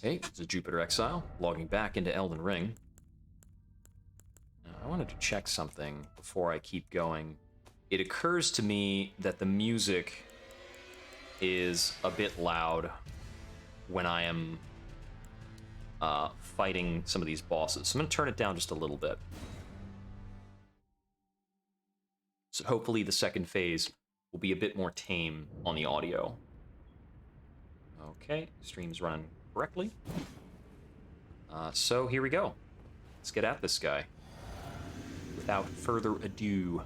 Hey, it's a Jupiter Exile, logging back into Elden Ring. Now, I wanted to check something before I keep going. It occurs to me that the music is a bit loud when I am fighting some of these bosses. So I'm going to turn it down just a little bit. So hopefully the second phase will be a bit more tame on the audio. Okay, stream's running correctly. So here we go. Let's get at this guy. Without further ado.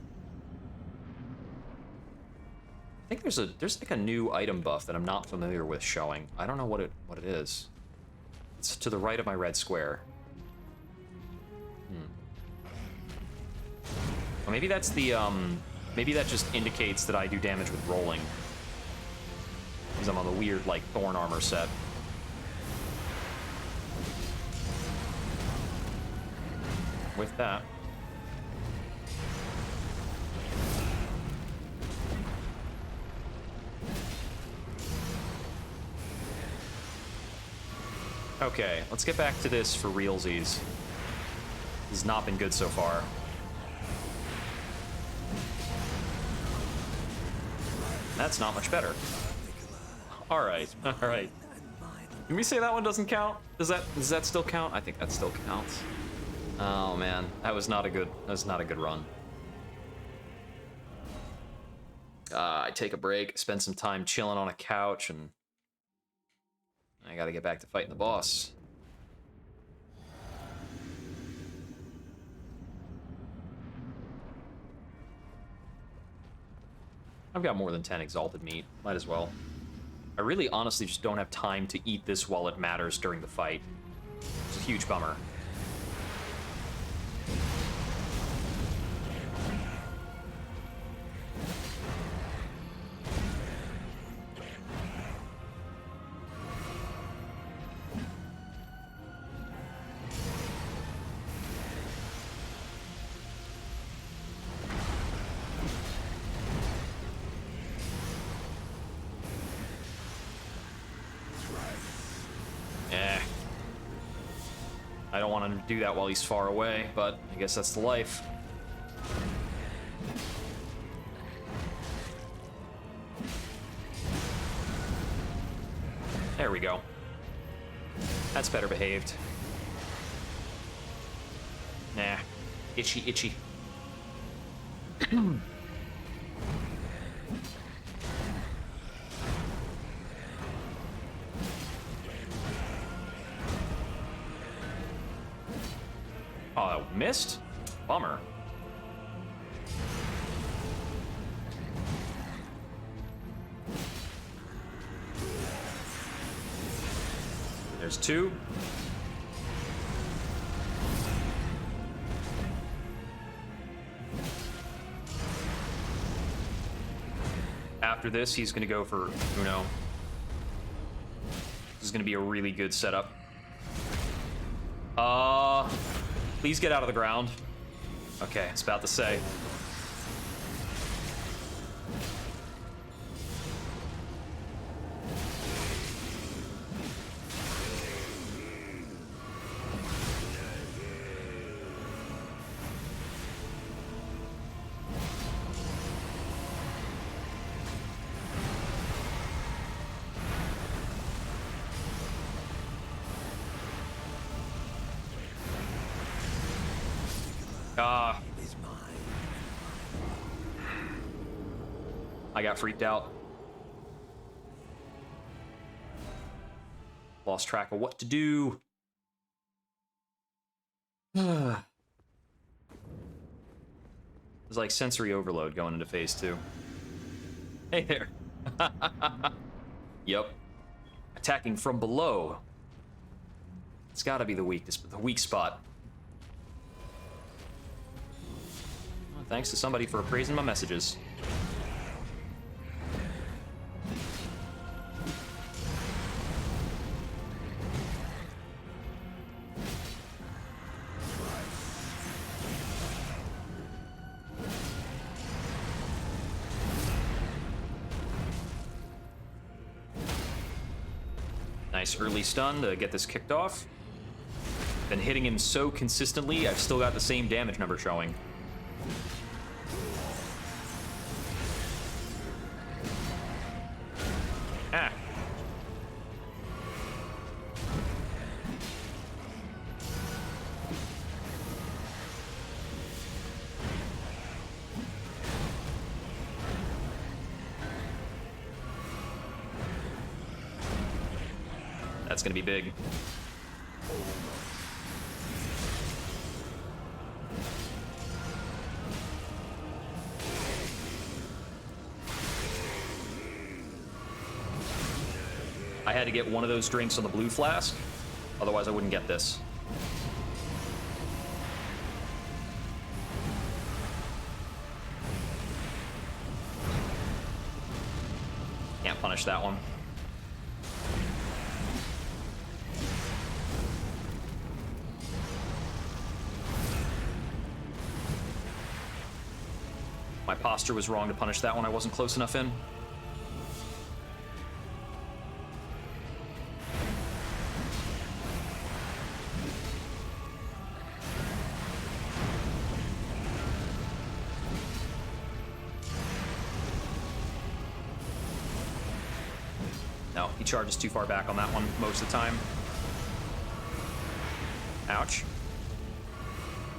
I think there's like a new item buff that I'm not familiar with showing. I don't know what it is. It's to the right of my red square. Well, maybe that's the maybe that just indicates that I do damage with rolling. Because I'm on the weird, like, thorn armor set. With that. Okay, let's get back to this for realsies. This has not been good so far. That's not much better. Alright, alright. Can we say that one doesn't count? Does that still count? I think that still counts. Oh man, that was not a good run. I take a break, spend some time chilling on a couch, and I gotta get back to fighting the boss. I've got more than 10 exalted meat. Might as well. I really honestly just don't have time to eat this while it matters during the fight. It's a huge bummer. I don't want him to do that while he's far away, but I guess that's the life. There we go. That's better behaved. Nah. Itchy, itchy. Oh, missed? Bummer. There's two. After this, he's gonna go for Uno. This is gonna be a really good setup. Please get out of the ground. Okay, I was about to say. I got freaked out. Lost track of what to do. It was like sensory overload going into phase 2. Hey there. Yep. Attacking from below. It's gotta be the weak spot. Well, thanks to somebody for appraising my messages. nice early stun to get this kicked off. Been hitting him so consistently, I've still got the same damage number showing. Ah. That's gonna be big. I had to get one of those drinks on the blue flask, otherwise I wouldn't get this. Can't punish that one. My posture was wrong to punish that one. I wasn't close enough in. No, he charges too far back on that one most of the time. Ouch.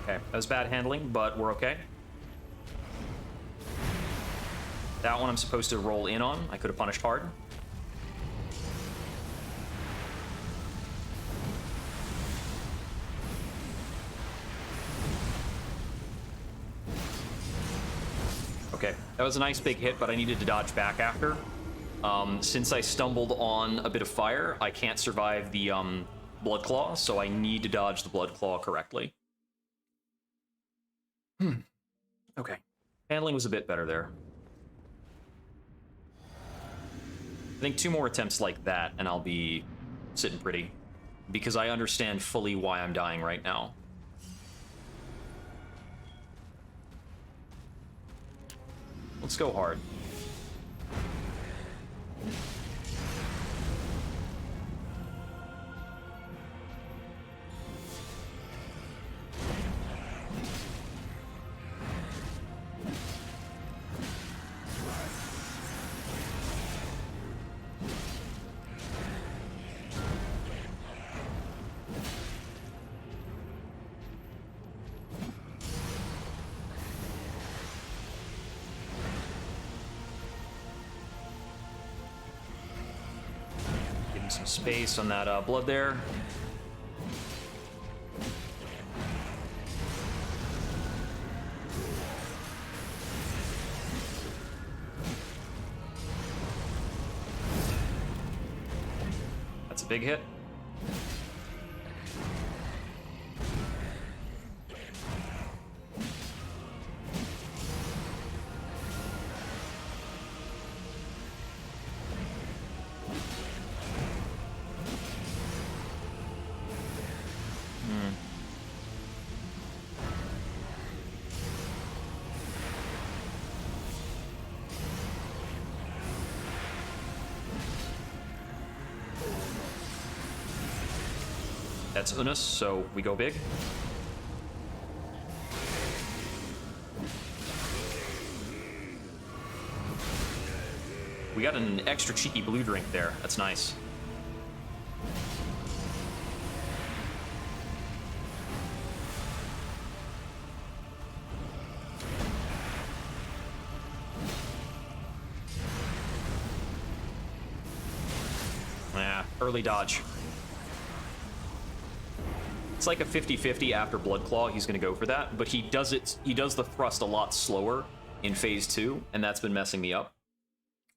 Okay, that was bad handling, but we're okay. That one I'm supposed to roll in on. I could have punished hard. Okay, that was a nice big hit, but I needed to dodge back after. Since I stumbled on a bit of fire, I can't survive the Blood Claw, so I need to dodge the Blood Claw correctly. Okay. Handling was a bit better there. I think 2 more attempts like that, and I'll be sitting pretty. Because I understand fully why I'm dying right now. Let's go hard. Some space on that blood there. That's a big hit. That's Unus, so we go big. We got an extra cheeky blue drink there. That's nice. Yeah, early dodge. It's like a 50-50 after Blood Claw, he's gonna go for that, but he does the thrust a lot slower in phase 2, and that's been messing me up.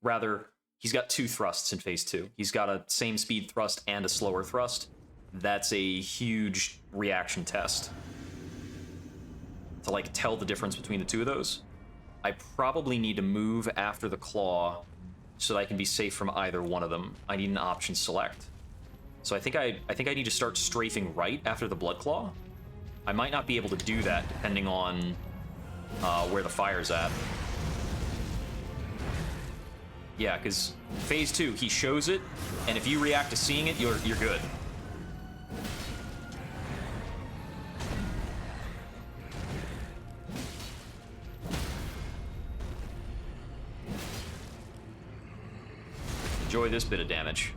Rather, he's got 2 thrusts in phase 2. He's got a same speed thrust and a slower thrust. That's a huge reaction test. To like tell the difference between the 2 of those. I probably need to move after the claw so that I can be safe from either one of them. I need an option select. So I think I need to start strafing right after the Blood Claw. I might not be able to do that depending on where the fire's at. Yeah, because phase 2, he shows it, and if you react to seeing it, you're good. Enjoy this bit of damage.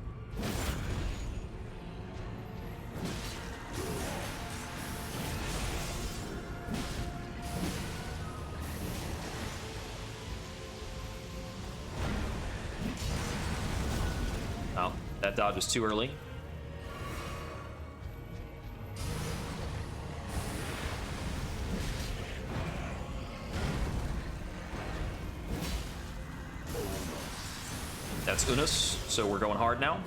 Oh, that dodge was too early. That's Unus, so we're going hard now.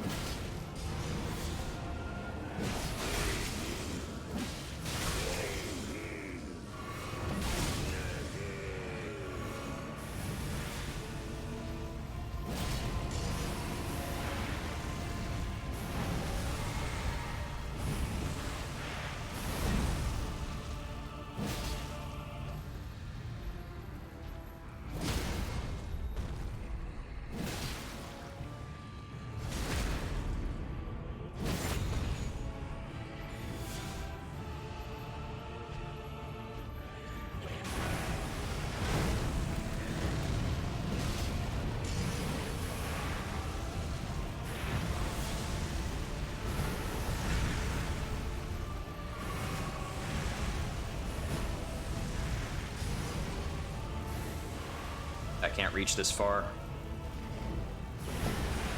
I can't reach this far.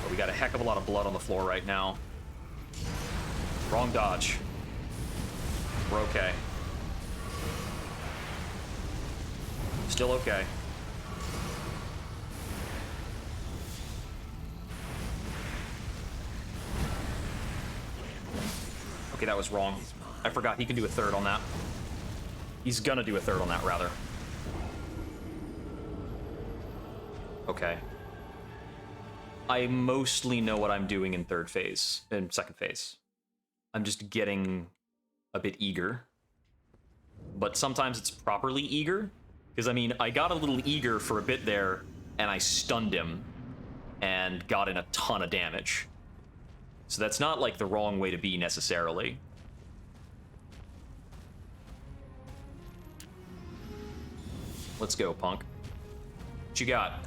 But we got a heck of a lot of blood on the floor right now. Wrong dodge. We're okay. Still okay. Okay, that was wrong. I forgot he can do a third on that. He's gonna do a third on that, rather. Okay. I mostly know what I'm doing in second phase. I'm just getting a bit eager. But sometimes it's properly eager. Because, I mean, I got a little eager for a bit there, and I stunned him, and got in a ton of damage. So that's not, like, the wrong way to be, necessarily. Let's go, punk. What you got?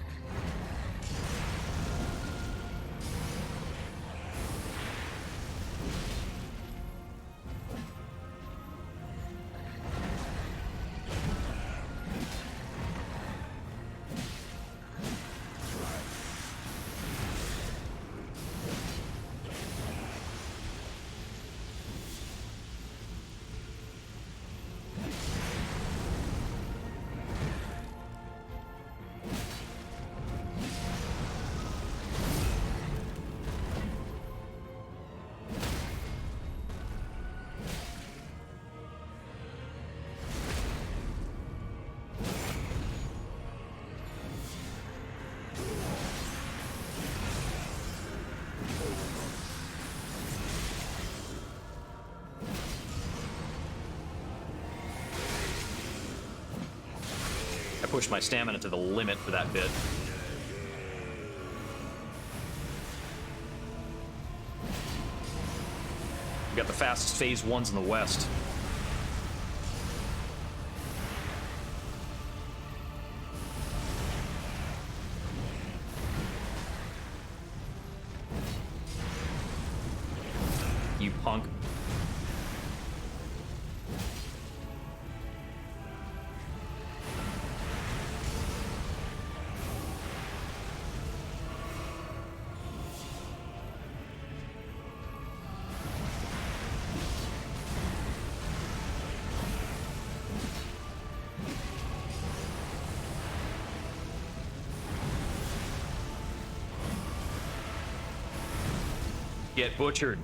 Push my stamina to the limit for that bit. We got the fastest phase 1s in the West. You punk. Get butchered.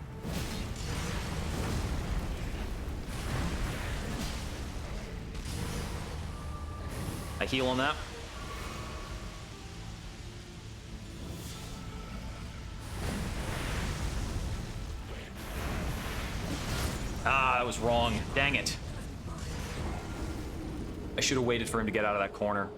I heal on that. Ah, that was wrong. Dang it. I should have waited for him to get out of that corner.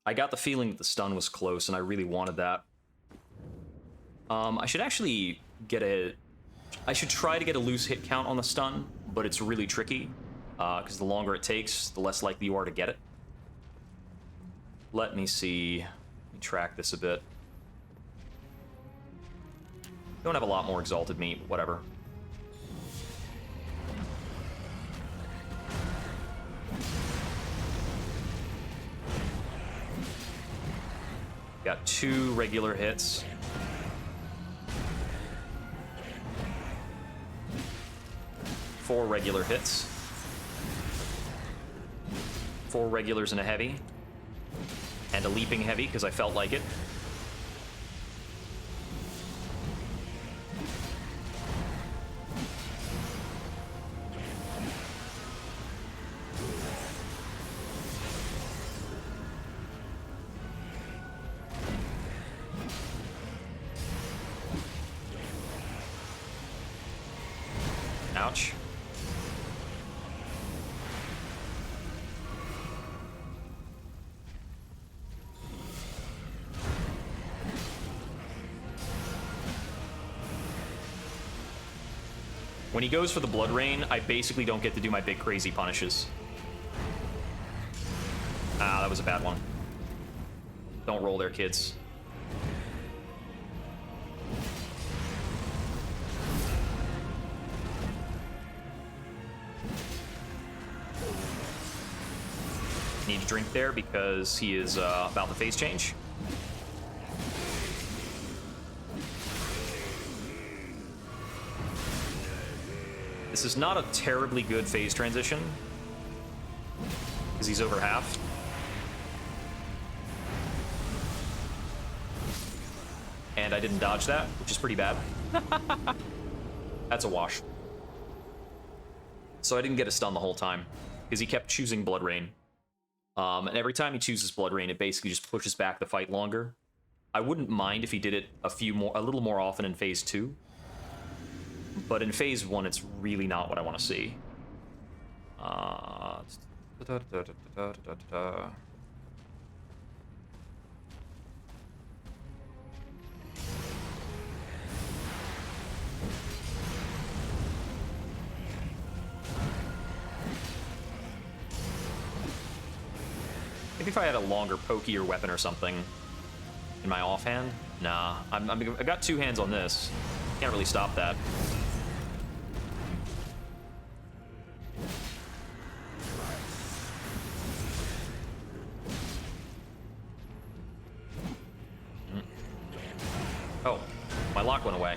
I got the feeling that the stun was close, and I really wanted that. I should actually get a... I should try to get a loose hit count on the stun, but it's really tricky, because the longer it takes, the less likely you are to get it. Let me see. Let me track this a bit. Don't have a lot more exalted meat, whatever. Got 2 regular hits. Four regular hits. 4 regulars and a heavy. And a leaping heavy, because I felt like it. Ouch. When he goes for the Blood Rain, I basically don't get to do my big crazy punishes. Ah, that was a bad one. Don't roll there, kids. Need to drink there because he is about to phase change. This is not a terribly good phase transition because he's over half. And I didn't dodge that, which is pretty bad. That's a wash. So I didn't get a stun the whole time because he kept choosing Blood Rain. And every time he chooses Blood Rain, it basically just pushes back the fight longer. I wouldn't mind if he did it a little more often in phase 2. But in phase 1, it's really not what I want to see. Maybe if I had a longer, pokier weapon or something in my offhand. Nah, I got 2 hands on this. Can't really stop that. Oh, my lock went away.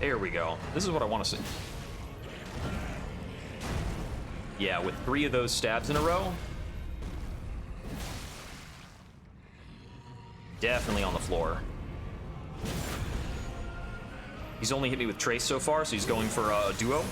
There we go. This is what I want to see. Yeah, with 3 of those stabs in a row. Definitely on the floor. He's only hit me with Trace so far, so he's going for a duo.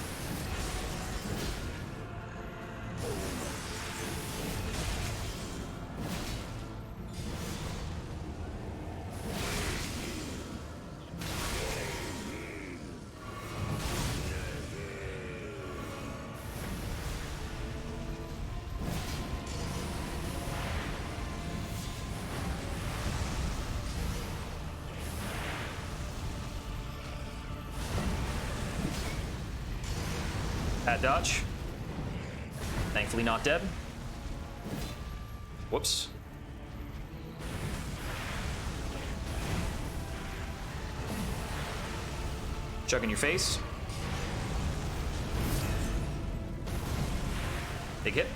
Bad dodge. Thankfully not dead. Whoops. Chug in your face. Big hit.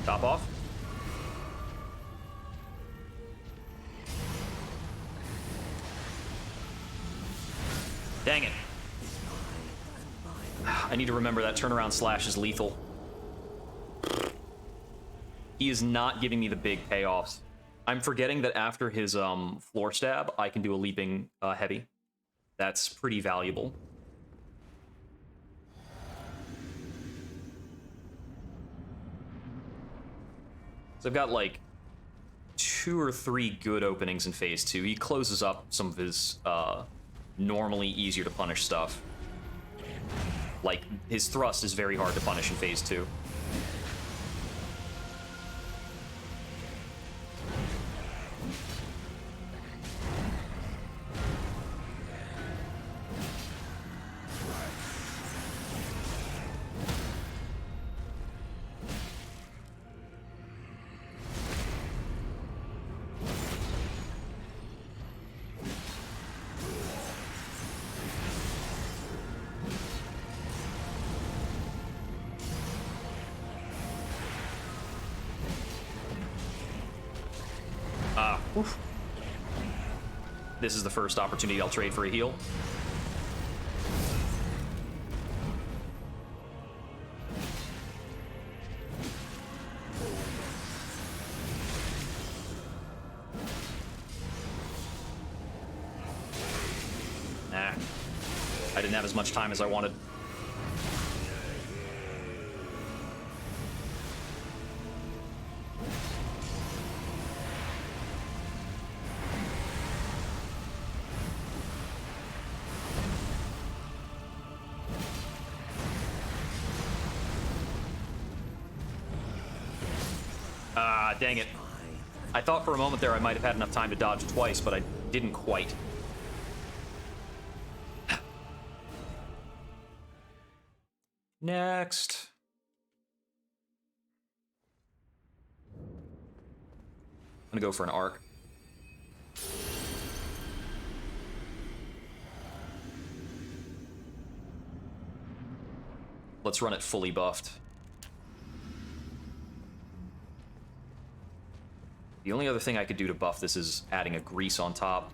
Top off. Dang it. I need to remember that turnaround slash is lethal. He is not giving me the big payoffs. I'm forgetting that after his floor stab, I can do a leaping heavy. That's pretty valuable. So I've got like 2 or 3 good openings in phase 2. He closes up some of his normally easier to punish stuff. Like, his thrust is very hard to punish in phase 2. Oof. This is the first opportunity I'll trade for a heal. Nah. I didn't have as much time as I wanted. Dang it. I thought for a moment there I might have had enough time to dodge twice, but I didn't quite. Next. I'm gonna go for an arc. Let's run it fully buffed. The only other thing I could do to buff this is adding a grease on top.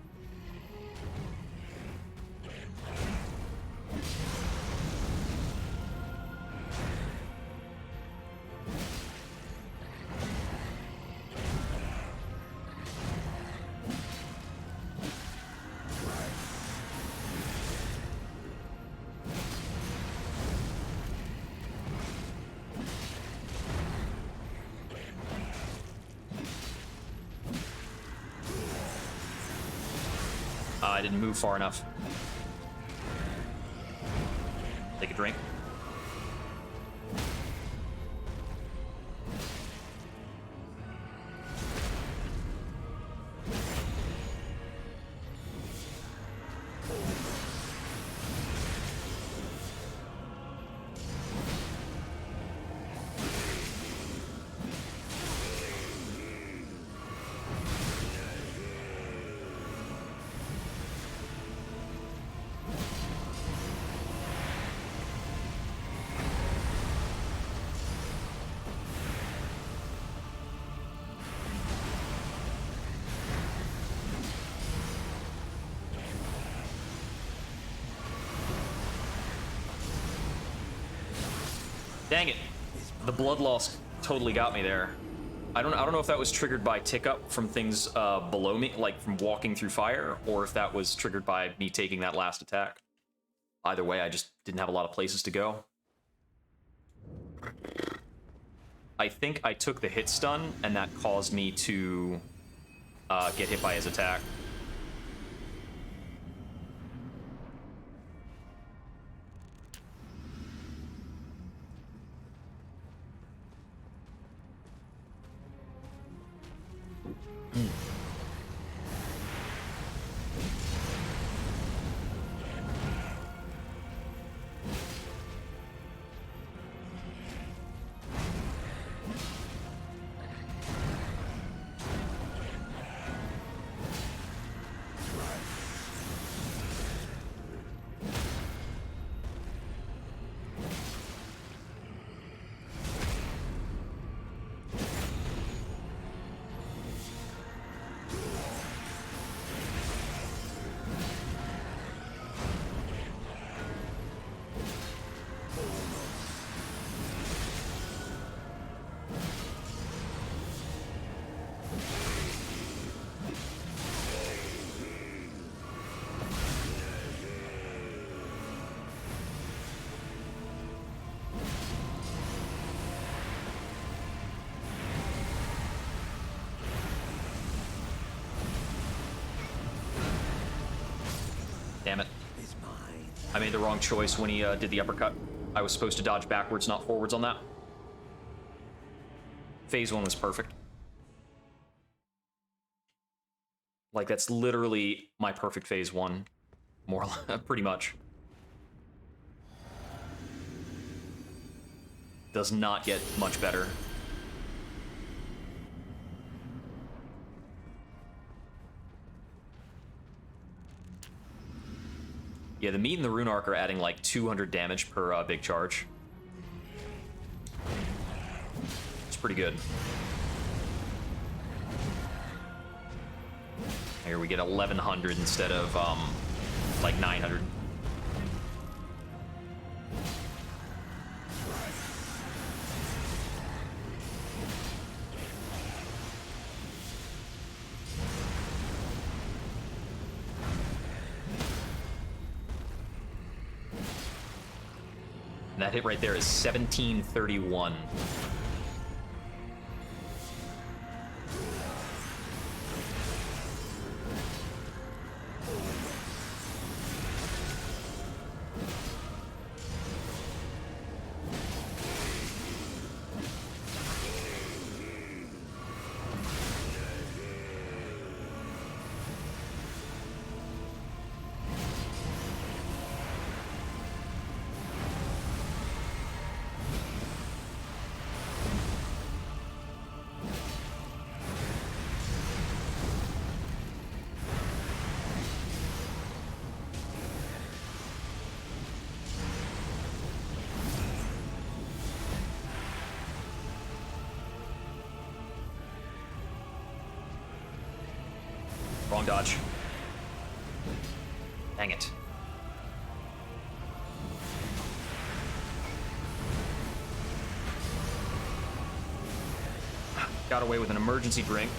I didn't move far enough. Take a drink. Dang it. The blood loss totally got me there. I don't know if that was triggered by tick up from things below me, like from walking through fire, or if that was triggered by me taking that last attack. Either way, I just didn't have a lot of places to go. I think I took the hit stun, and that caused me to get hit by his attack. Damn it. I made the wrong choice when he did the uppercut. I was supposed to dodge backwards, not forwards on that. Phase 1 was perfect. Like, that's literally my perfect phase 1. More, pretty much. Does not get much better. Yeah, the meat and the rune arc are adding like 200 damage per big charge. It's pretty good. Here we get 1100 instead of like 900. That hit right there is 1731. Wrong dodge. Dang it. Got away with an emergency drink.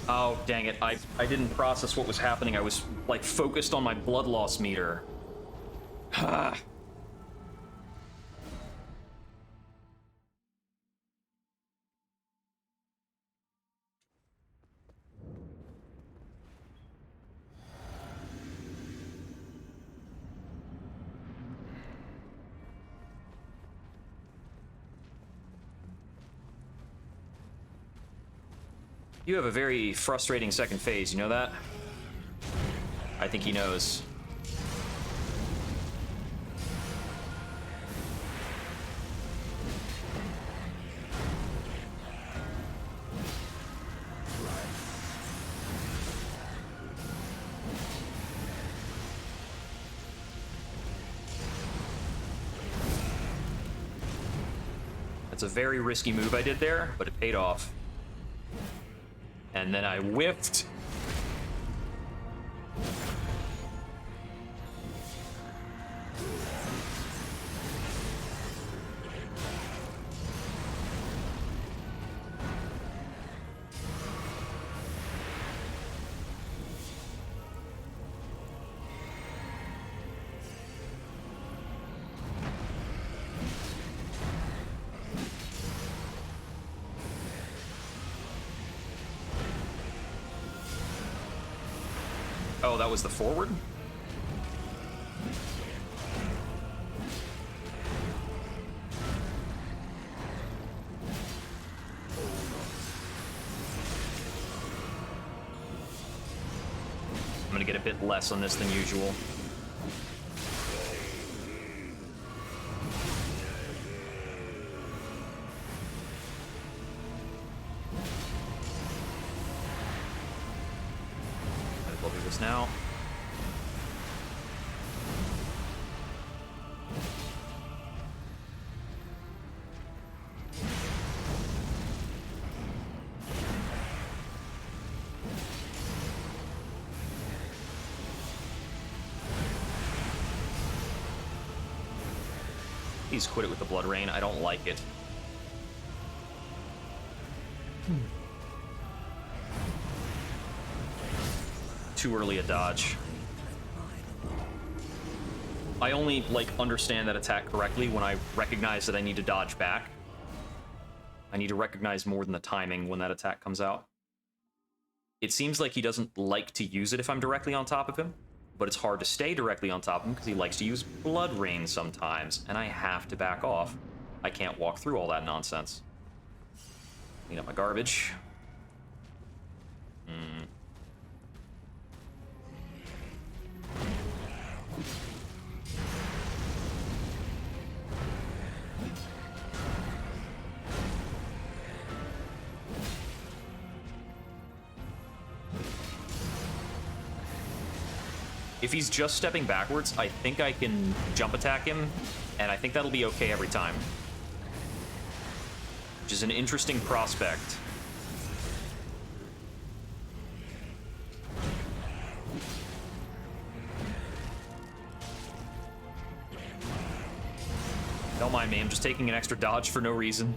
Oh, dang it. I didn't process what was happening. I was, like, focused on my blood loss meter. You have a very frustrating second phase, you know that? I think he knows. That's a very risky move I did there, but it paid off. And then I whiffed. Oh, that was the forward? I'm gonna get a bit less on this than usual. Now. He's quit it with the Blood Rain. I don't like it. Too early a dodge. I only, like, understand that attack correctly when I recognize that I need to dodge back. I need to recognize more than the timing when that attack comes out. It seems like he doesn't like to use it if I'm directly on top of him, but it's hard to stay directly on top of him because he likes to use Blood Rain sometimes, and I have to back off. I can't walk through all that nonsense. Clean up my garbage. If he's just stepping backwards, I think I can jump attack him, and I think that'll be okay every time. Which is an interesting prospect. Don't mind me, I'm just taking an extra dodge for no reason.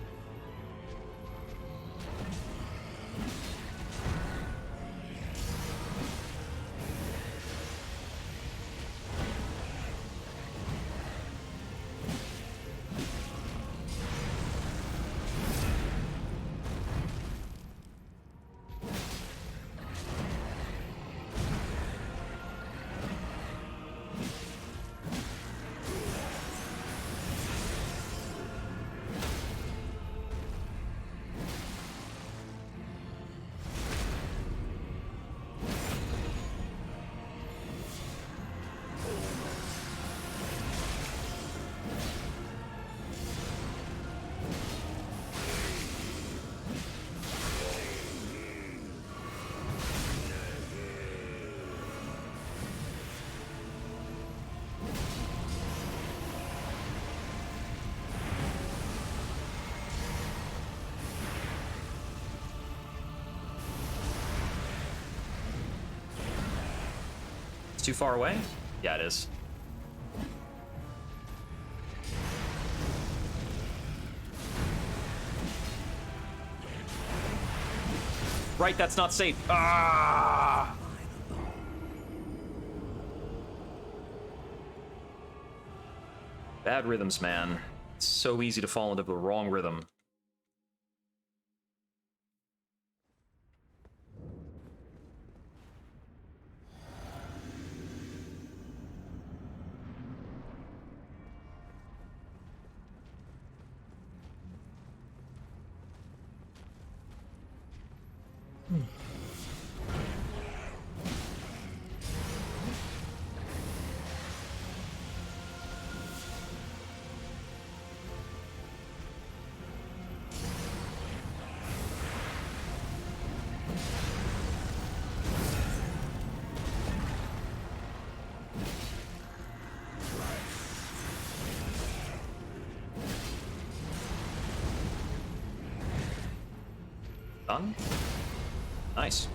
Too far away? Yeah, it is. Right, that's not safe. Ah! Bad rhythms, man. It's so easy to fall into the wrong rhythm. Done? Nice.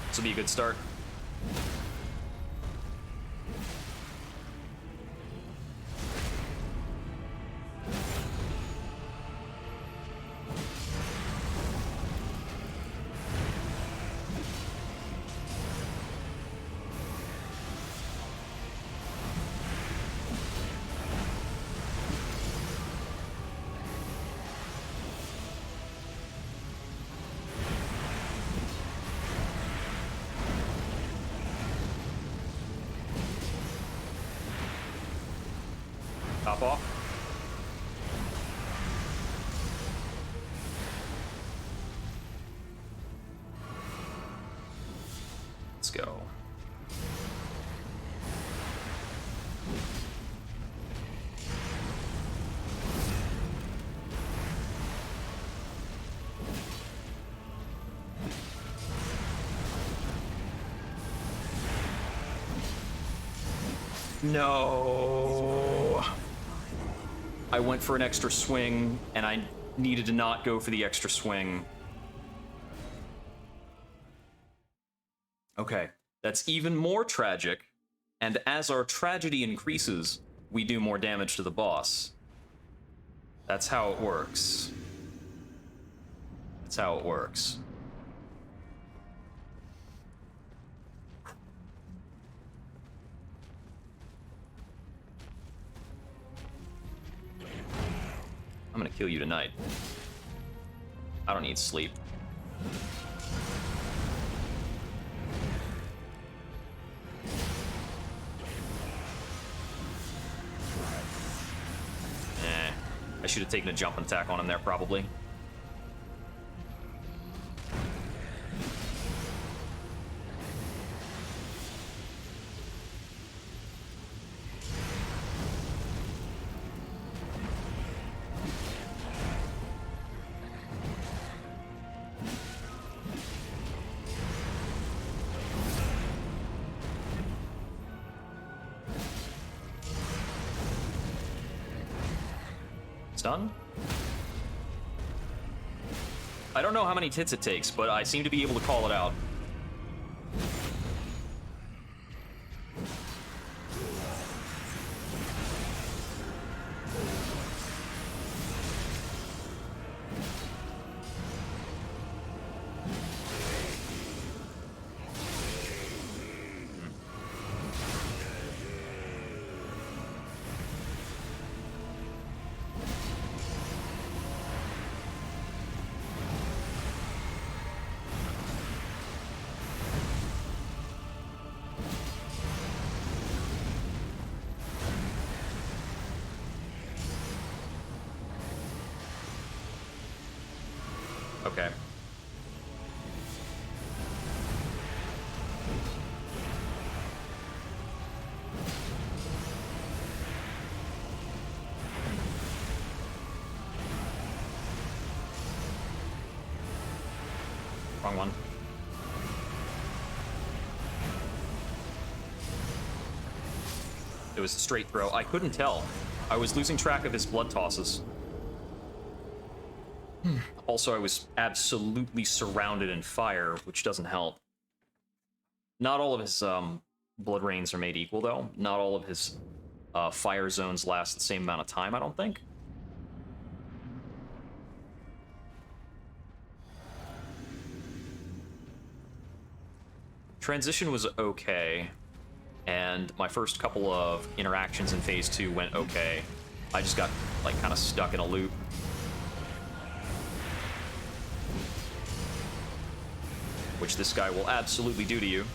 This will be a good start. Top off. Let's go. No. I went for an extra swing, and I needed to not go for the extra swing. Okay, that's even more tragic, and as our tragedy increases, we do more damage to the boss. That's how it works. That's how it works. I'm gonna kill you tonight. I don't need sleep. I should have taken a jump attack on him there, probably. Done. I don't know how many hits it takes, but I seem to be able to call it out. Okay. Wrong one. It was a straight throw. I couldn't tell. I was losing track of his blood tosses. Also, I was absolutely surrounded in fire, which doesn't help. Not all of his blood rains are made equal, though. Not all of his fire zones last the same amount of time, I don't think. Transition was okay, and my first couple of interactions in Phase 2 went okay. I just got, like, kind of stuck in a loop. Which this guy will absolutely do to you.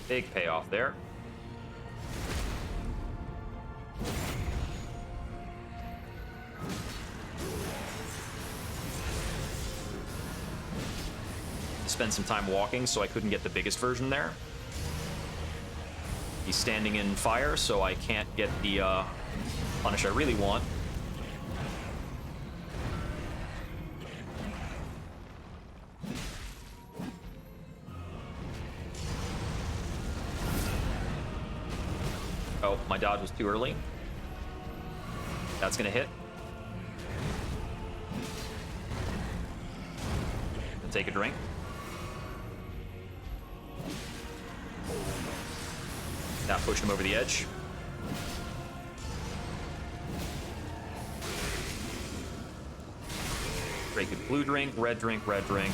Big payoff there. Spend some time walking, so I couldn't get the biggest version there. He's standing in fire, so I can't get the punish I really want. Oh, my dodge was too early. That's gonna hit. Take a drink. That pushed him over the edge. Drink a blue drink, red drink, red drink.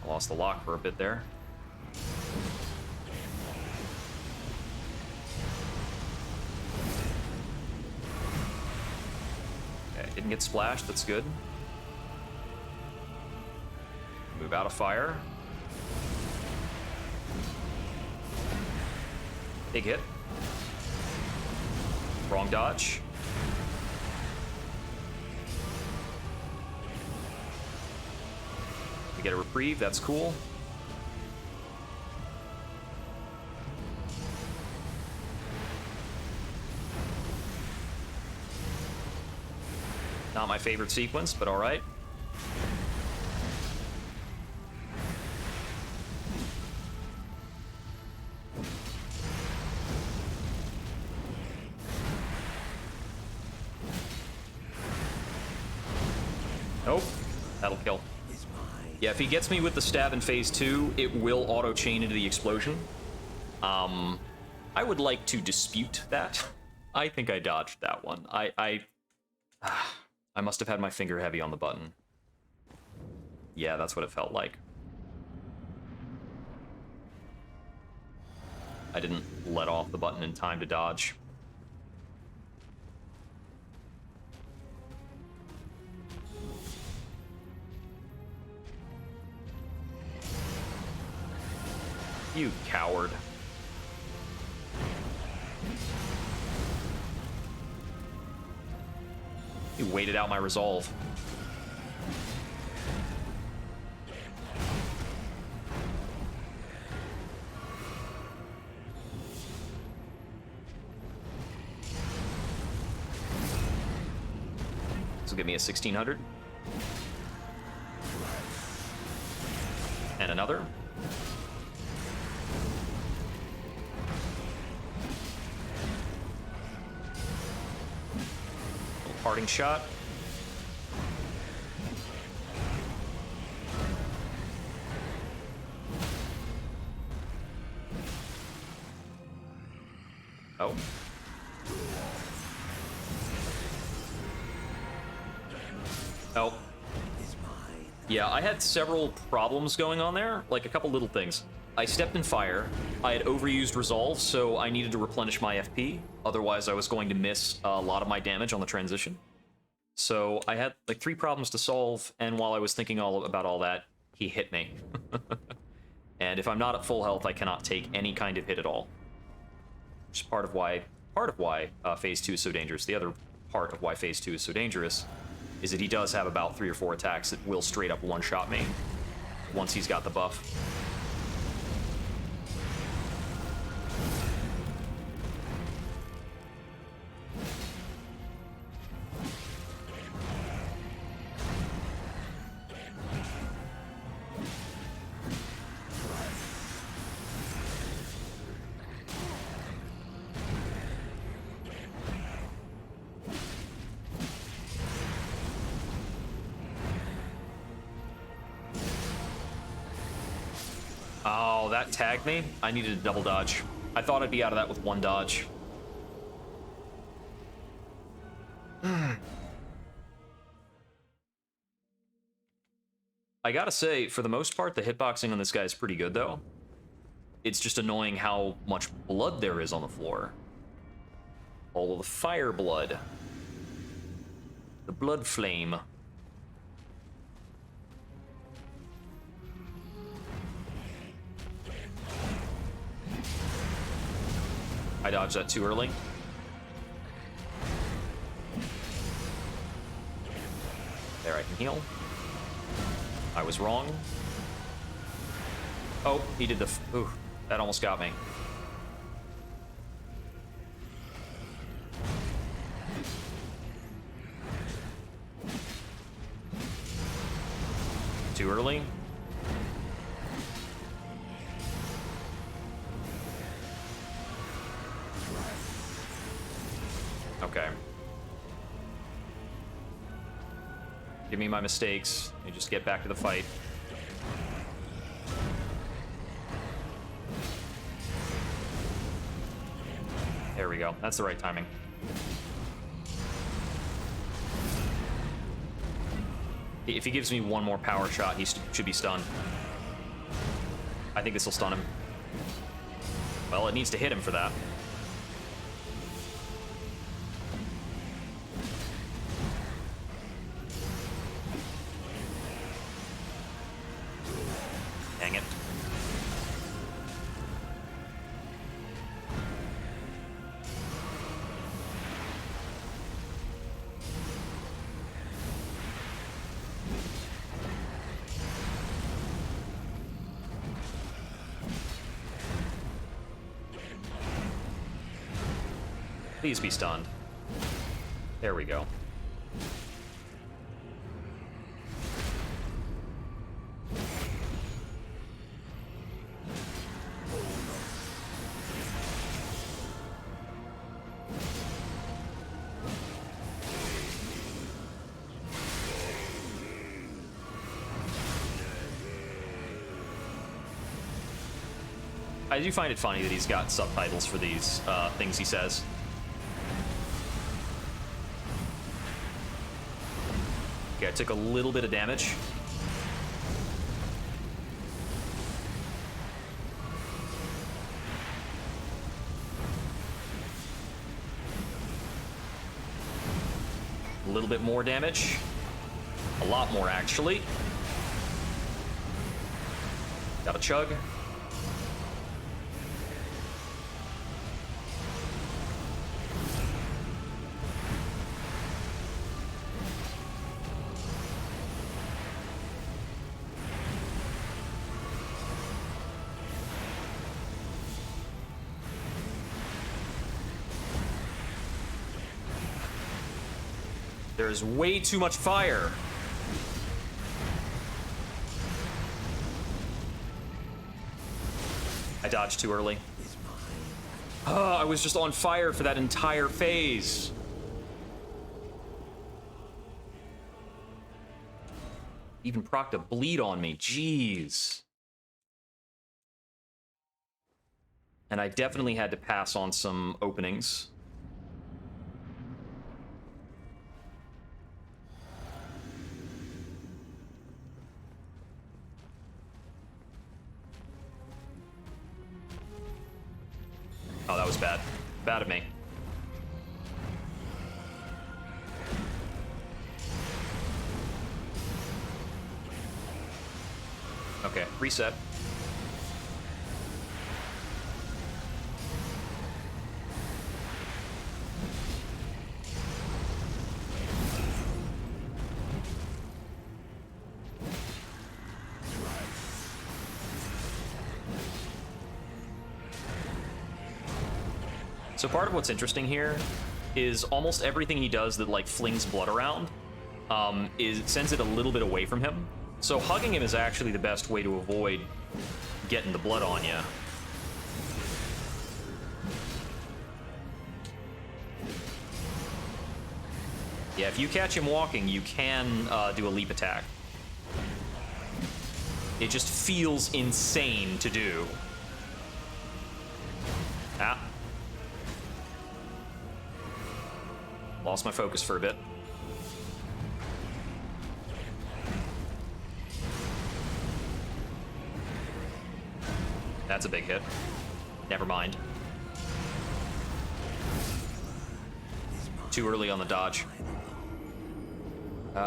I lost the lock for a bit there. Didn't get splashed, that's good. Move out of fire. Big hit. Wrong dodge. We get a reprieve, that's cool. Not my favorite sequence, but alright. Nope, that'll kill. Yeah, if he gets me with the stab in phase 2, it will auto-chain into the explosion. I would like to dispute that. I think I dodged that one. I must have had my finger heavy on the button. Yeah, that's what it felt like. I didn't let off the button in time to dodge. You coward. You waited out my resolve. This will give me a 1600. And another. Parting shot. Oh. Oh. Yeah, I had several problems going on there, like a couple little things. I stepped in fire, I had overused Resolve, so I needed to replenish my FP, otherwise I was going to miss a lot of my damage on the transition. So I had like 3 problems to solve, and while I was thinking about all that, he hit me. And if I'm not at full health, I cannot take any kind of hit at all. Which is part of why Phase 2 is so dangerous. The other part of why Phase 2 is so dangerous is that he does have about 3 or 4 attacks that will straight up one-shot me once he's got the buff. Oh, that tagged me? I needed a double dodge. I thought I'd be out of that with 1 dodge. I gotta say, for the most part, the hitboxing on this guy is pretty good, though. It's just annoying how much blood there is on the floor. All of the fire blood. The blood flame. I dodged that too early. There, I can heal. I was wrong. Oh, he did the... Ooh, that almost got me. Too early. Okay. Give me my mistakes and just get back to the fight. There we go. That's the right timing. If he gives me 1 more power shot, he should be stunned. I think this will stun him. Well, it needs to hit him for that. Dang it. Please be stunned. There we go. I do find it funny that he's got subtitles for these things he says. Okay, I took a little bit of damage. A little bit more damage. A lot more, actually. Got a chug. There's way too much fire. I dodged too early. Oh, I was just on fire for that entire phase. Even procced a bleed on me. Jeez. And I definitely had to pass on some openings. Oh, that was bad. Bad of me. Okay, reset. So part of what's interesting here is almost everything he does that like flings blood around sends it a little bit away from him. So hugging him is actually the best way to avoid getting the blood on you. Yeah, if you catch him walking, you can do a leap attack. It just feels insane to do. Ah. Lost my focus for a bit. That's a big hit. Never mind. Too early on the dodge. Let's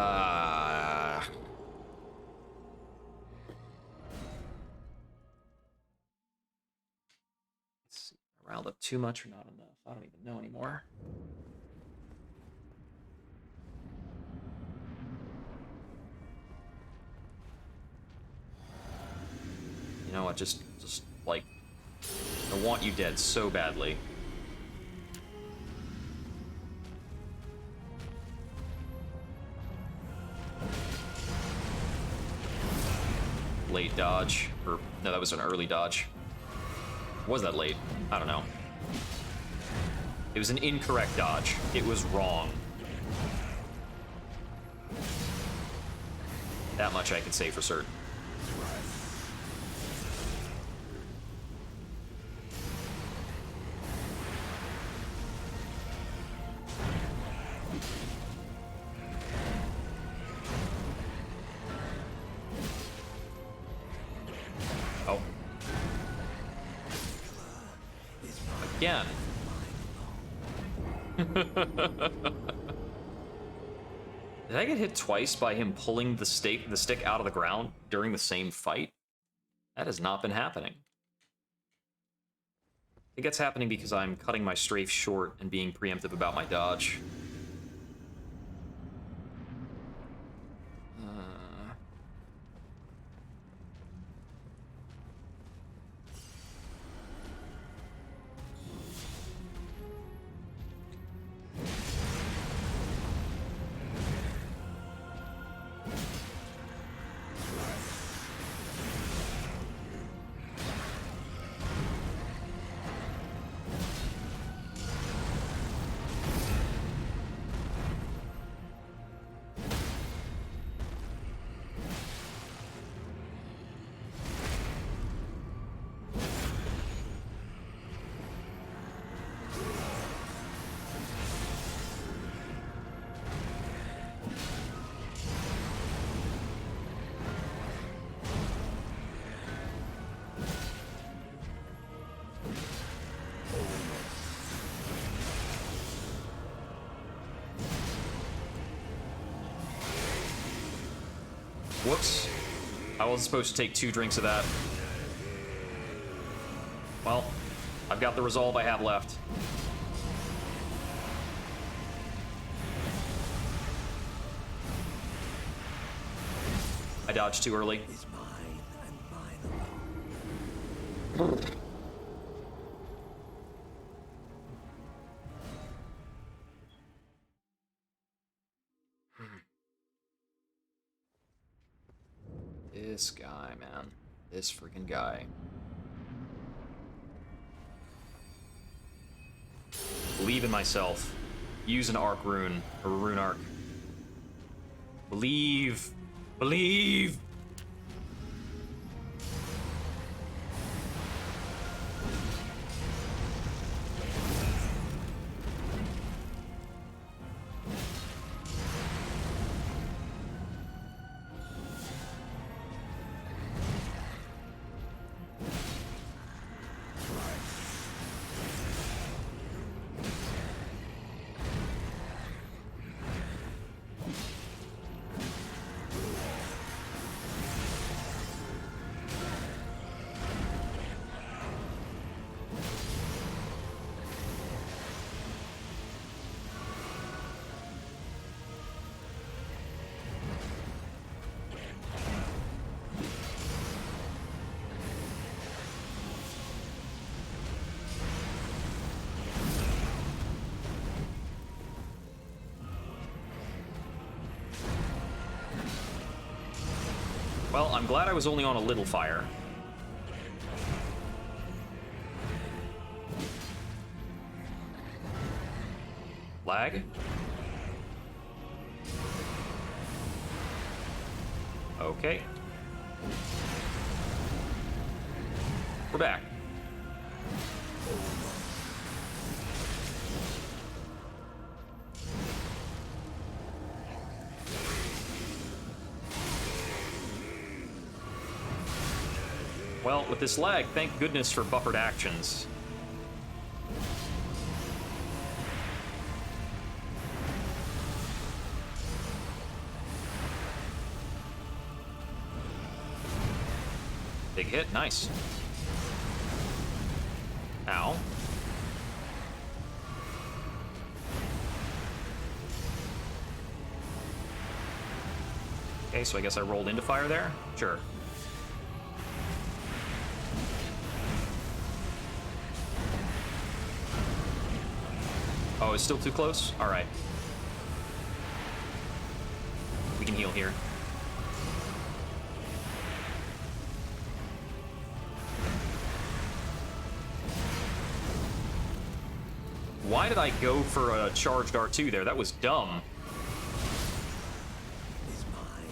see. I riled up too much or not enough? I don't even know anymore. You know what, just like, I want you dead so badly. Late dodge, or no, that was an early dodge. Was that late? I don't know. It was an incorrect dodge. It was wrong. That much I can say for certain. Again. Did I get hit twice by him pulling the stick out of the ground during the same fight? That has not been happening. I think that's happening because I'm cutting my strafe short and being preemptive about my dodge. Whoops. I wasn't supposed to take 2 drinks of that. Well, I've got the resolve I have left. I dodged too early. Is mine and mine alone. This guy, man. This freaking guy. Believe in myself. Use an arc rune, or rune arc. Believe. Believe! Well, I'm glad I was only on a little fire. Lag? Okay. We're back. Well, with this lag, thank goodness for buffered actions. Big hit, nice. Ow. Okay, so I guess I rolled into fire there? Sure. Oh, it's still too close? Alright. We can heal here. Why did I go for a charged R2 there? That was dumb.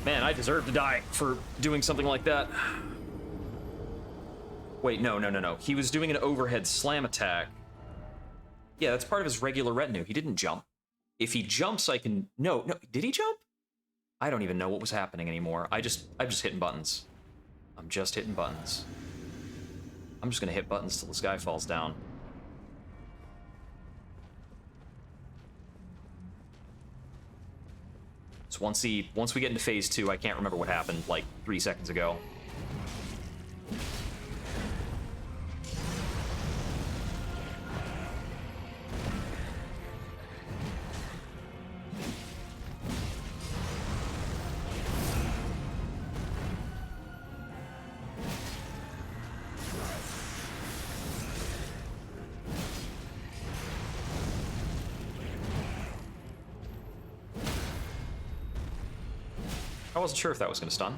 Man, I deserve to die for doing something like that. Wait, no. He was doing an overhead slam attack. Yeah, that's part of his regular retinue. He didn't jump. If he jumps, I can... No, did he jump? I don't even know what was happening anymore. I'm just hitting buttons. I'm just hitting buttons. I'm just gonna hit buttons till this guy falls down. So once we get into phase 2, I can't remember what happened like 3 seconds ago. I wasn't sure if that was going to stun.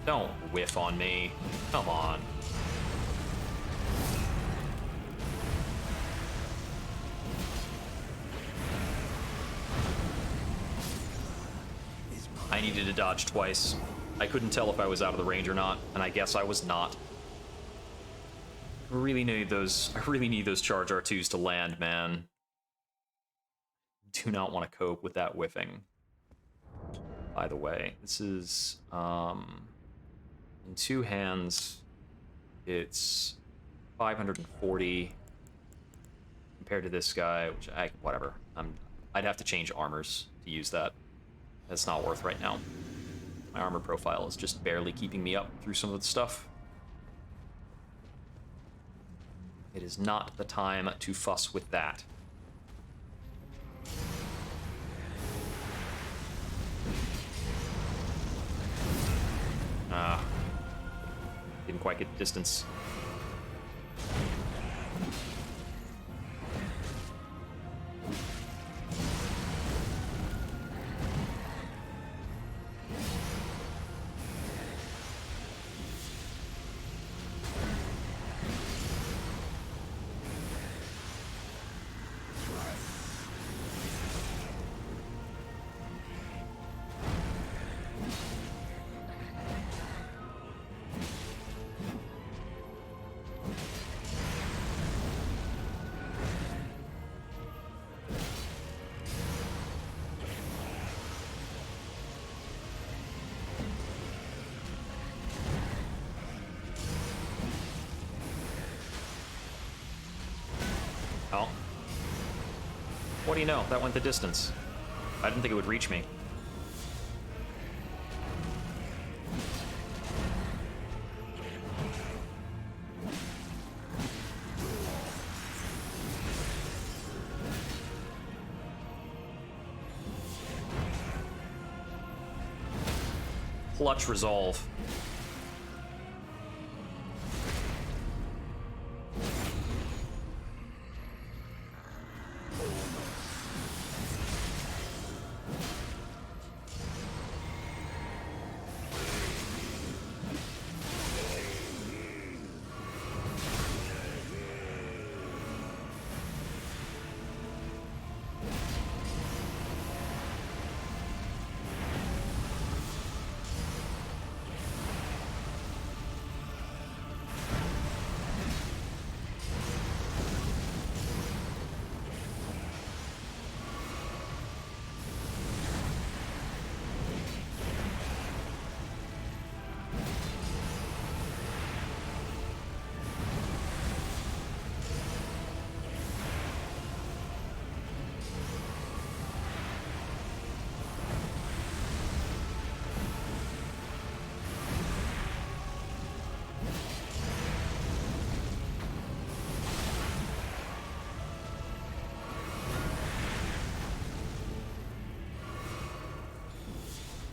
Don't whiff on me. Come on. I needed to dodge twice. I couldn't tell if I was out of the range or not, and I guess I was not. I really need those charge R2s to land, man. Do not want to cope with that whiffing. By the way, this is in two hands, it's 540 compared to this guy, which whatever. I'd have to change armors to use that. That's not worth right now. My armor profile is just barely keeping me up through some of the stuff. It is not the time to fuss with that. Didn't quite get the distance. Oh. What do you know? That went the distance. I didn't think it would reach me. Clutch resolve.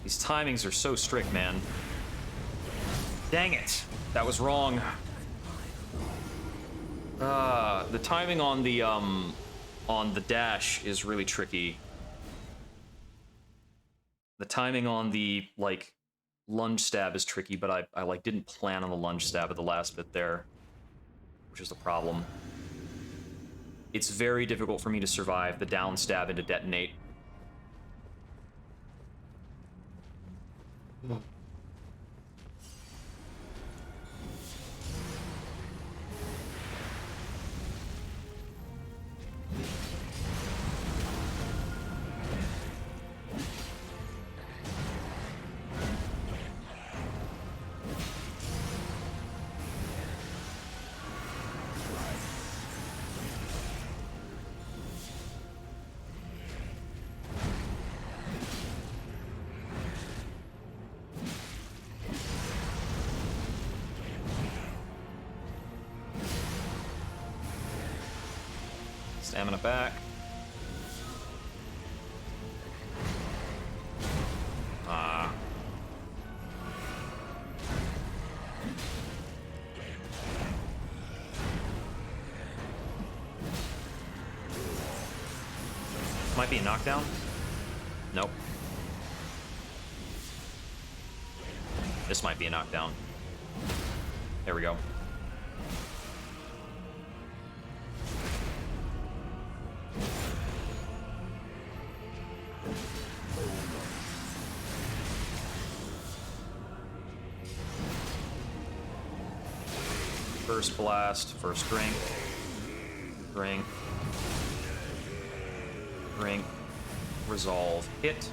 These timings are so strict, man. Dang it! That was wrong. The timing on the dash is really tricky. The timing on the, like, lunge stab is tricky, but I like, didn't plan on the lunge stab at the last bit there, which is the problem. It's very difficult for me to survive the down stab and to detonate. Stamina back. Might be a knockdown. Nope. This might be a knockdown. There we go. First blast, first drink. Drink. Drink. Resolve. Hit.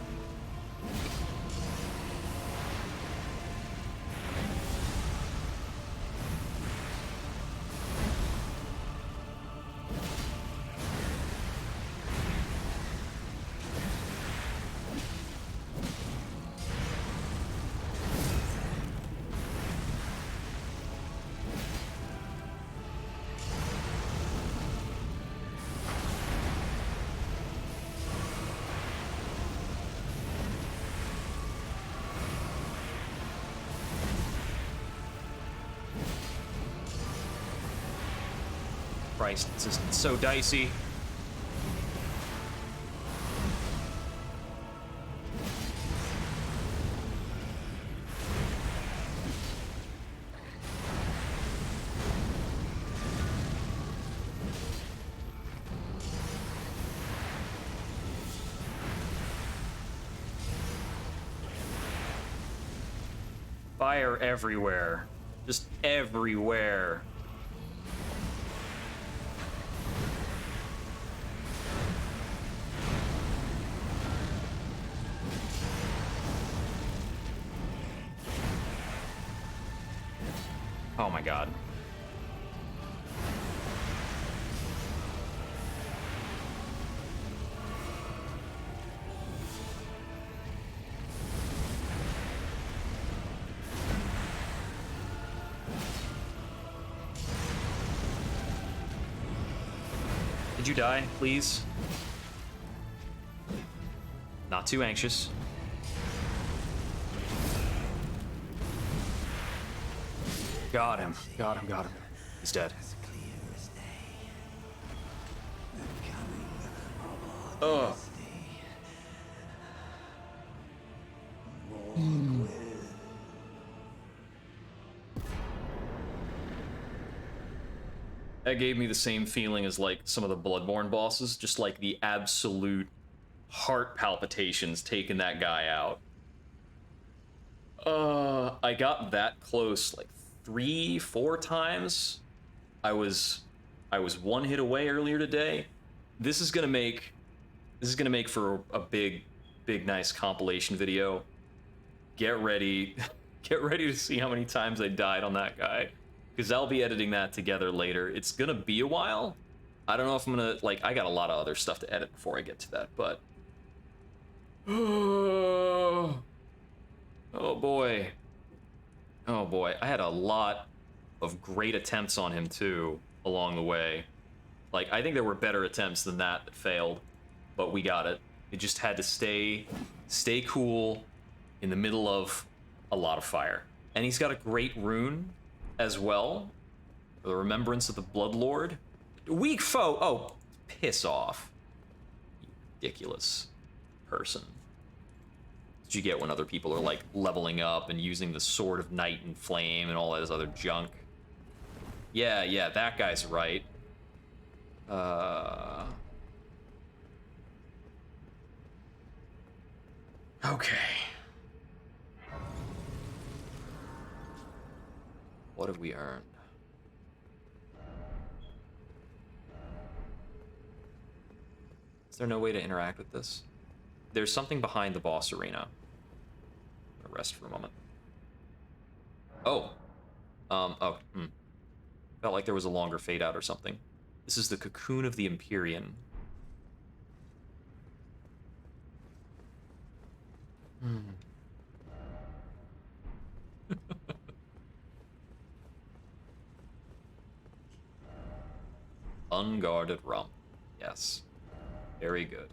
Christ, it's just so dicey. Fire everywhere. Just everywhere. Oh my god. Did you die, please? Not too anxious. Got him. Got him. Got him. He's dead. Ugh. That gave me the same feeling as like some of the Bloodborne bosses, just like the absolute heart palpitations taking that guy out. I got that close like 3-4 times. I was one hit away earlier today. This is gonna make for a big nice compilation video. Get ready to see how many times I died on that guy, because I'll be editing that together later. It's gonna be a while. I don't know if I'm gonna, like, I got a lot of other stuff to edit before I get to that, but oh boy. Oh boy, I had a lot of great attempts on him too along the way. Like, I think there were better attempts than that failed, but we got it. It just had to stay cool in the middle of a lot of fire. And he's got a great rune as well, the Remembrance of the Bloodlord. Weak foe. Oh, piss off, you ridiculous person. You get when other people are like leveling up and using the Sword of Night and Flame and all that other junk. Yeah, that guy's right. Okay. What have we earned? Is there no way to interact with this? There's something behind the boss arena. Rest for a moment. Felt like there was a longer fade out or something. This is the Cocoon of the Empyrean. Unguarded rump. Yes. Very good.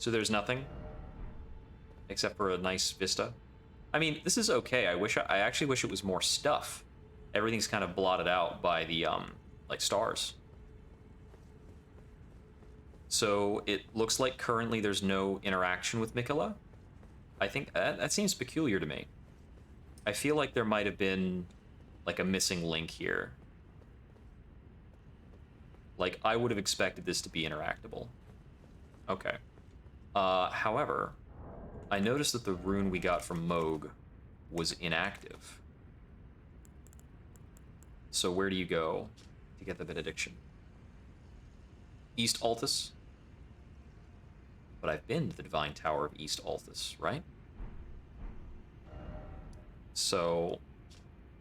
So there's nothing except for a nice vista. I mean, this is okay. I actually wish it was more stuff. Everything's kind of blotted out by the like stars. So it looks like currently there's no interaction with Mikola. I think that seems peculiar to me. I feel like there might have been like a missing link here. Like, I would have expected this to be interactable. Okay. However, I noticed that the rune we got from Moog was inactive. So where do you go to get the benediction? East Altus? But I've been to the Divine Tower of East Altus, right? So,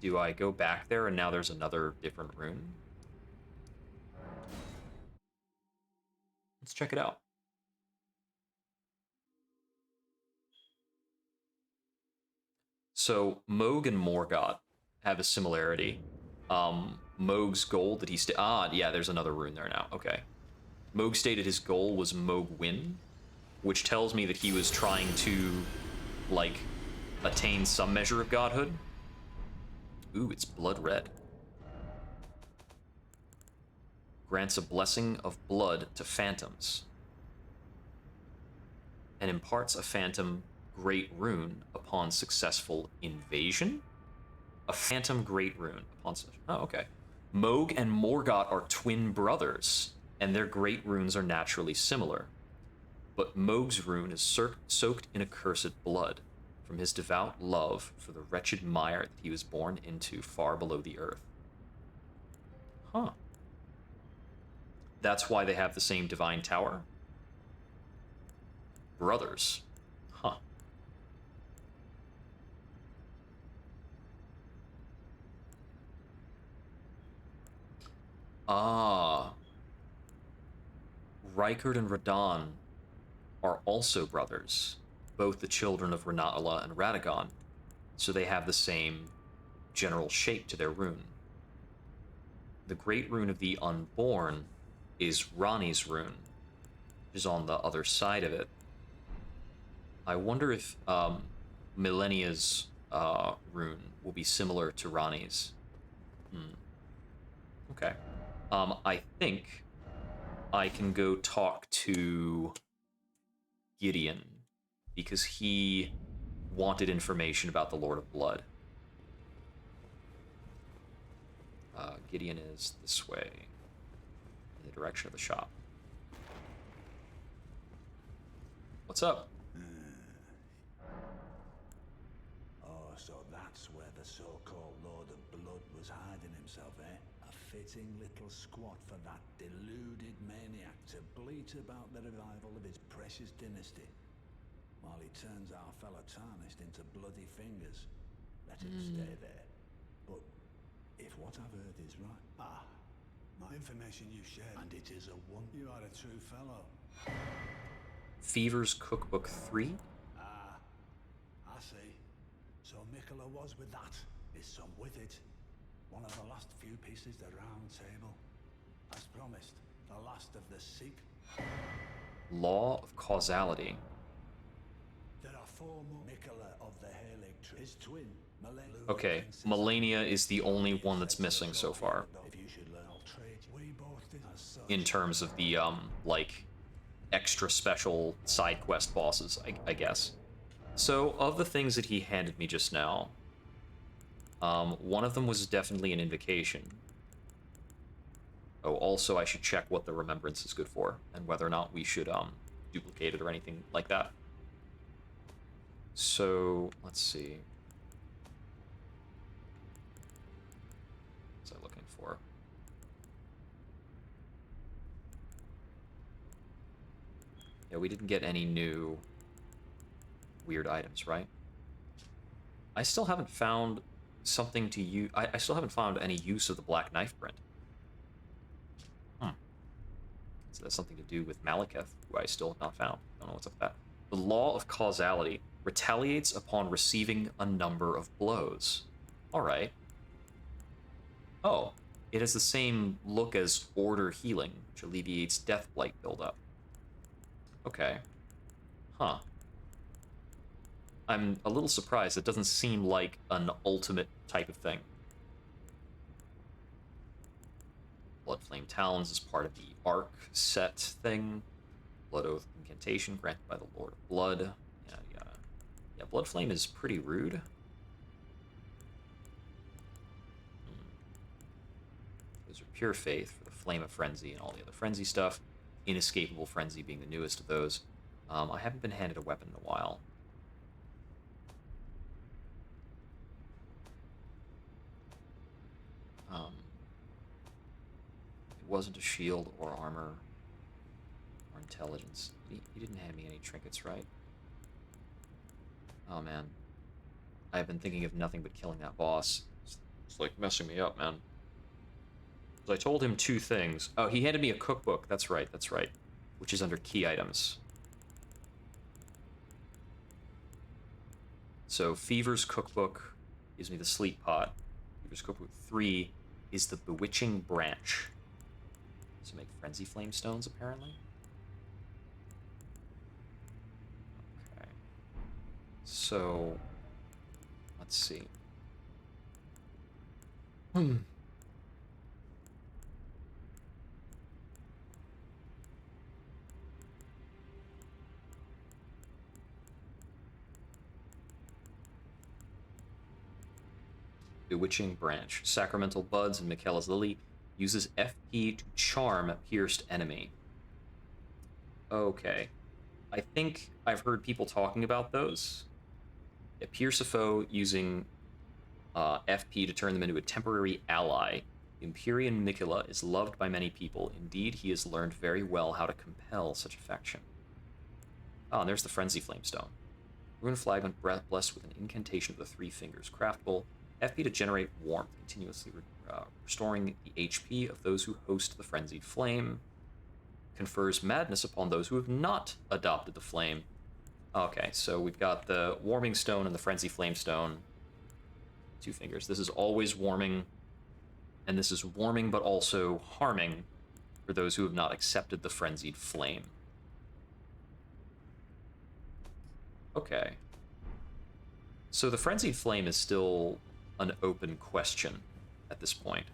do I go back there and now there's another different rune? Let's check it out. So, Moog and Morgott have a similarity. Moog's goal that he yeah, there's another rune there now. Okay. Moog stated his goal was Moog Win, which tells me that he was trying to, like, attain some measure of godhood. Ooh, it's blood red. Grants a blessing of blood to phantoms. And imparts a phantom great rune upon successful invasion? A phantom great rune upon such. Oh, okay. Moog and Morgott are twin brothers, and their great runes are naturally similar. But Moog's rune is soaked in accursed blood, from his devout love for the wretched mire that he was born into far below the earth. Huh. That's why they have the same divine tower? Brothers. Huh. Ah. Rykard and Radahn are also brothers, both the children of Renatala and Radagon, so they have the same general shape to their rune. The great rune of the Unborn is Rani's rune, which is on the other side of it. I wonder if Millennia's rune will be similar to Rani's. Okay. I think I can go talk to Gideon, because he wanted information about the Lord of Blood. Gideon is this way, in the direction of the shop. What's up? Oh, so that's where the so-called Lord of Blood was hiding himself, eh? A fitting little squat for that deluded maniac to bleat about the revival of his precious dynasty, while he turns our fellow tarnished into bloody fingers. Let him stay there. But if what I've heard is right... my information you shared, and it is a one. You are a true fellow. Fever's Cookbook 3? I see. So Mikola was with that. Is some with it. One of the last few pieces of the round table. As promised, the last of the Sikh. Law of Causality. There are four more. Mikola of the Hairleg tree. His twin, Melania. Okay, Melania is the only one that's missing so far. If you should learn, I'll trade you. We both did as such. In terms of the, like, extra special side quest bosses, I guess. So, of the things that he handed me just now, one of them was definitely an invocation. Oh, also I should check what the remembrance is good for, and whether or not we should, duplicate it or anything like that. So, let's see. What's I looking for? Yeah, we didn't get any new weird items, right? I still haven't found something to use. I still haven't found any use of the black knife print. So that's something to do with Malekith, who I still have not found. Don't know what's up with that. The law of causality retaliates upon receiving a number of blows. Alright. Oh, it has the same look as Order Healing, which alleviates Death Blight buildup. Okay. Huh. I'm a little surprised. It doesn't seem like an ultimate type of thing. Bloodflame Talons is part of the Arc set thing. Blood Oath incantation granted by the Lord of Blood. Yada yada. Yeah, Blood Flame is pretty rude. Those are Pure Faith for the Flame of Frenzy and all the other Frenzy stuff. Inescapable Frenzy being the newest of those. I haven't been handed a weapon in a while. It wasn't a shield or armor or intelligence. He didn't hand me any trinkets, right? Oh, man. I've been thinking of nothing but killing that boss. It's like messing me up, man. So I told him 2 things. Oh, he handed me a cookbook. That's right, that's right. Which is under key items. So Fever's cookbook gives me the sleep pot. Fever's cookbook 3 is the bewitching branch. To make frenzy flame stones, apparently. Okay. So let's see. Bewitching Branch. Sacramental Buds and Michaela's Lily uses FP to charm pierced enemy. Okay. I think I've heard people talking about those. Pierce a foe using FP to turn them into a temporary ally. Empyrean Michaela is loved by many people. Indeed, he has learned very well how to compel such affection. Oh, and there's the Frenzy Flamestone. Rune Flag when blessed with an incantation of the 3 fingers. Craftable. FP to generate warmth, continuously restoring the HP of those who host the frenzied flame. Confers madness upon those who have not adopted the flame. Okay, so we've got the warming stone and the frenzy flame stone. 2 fingers. This is always warming, and this is warming but also harming for those who have not accepted the frenzied flame. Okay. So the frenzied flame is still an open question at this point.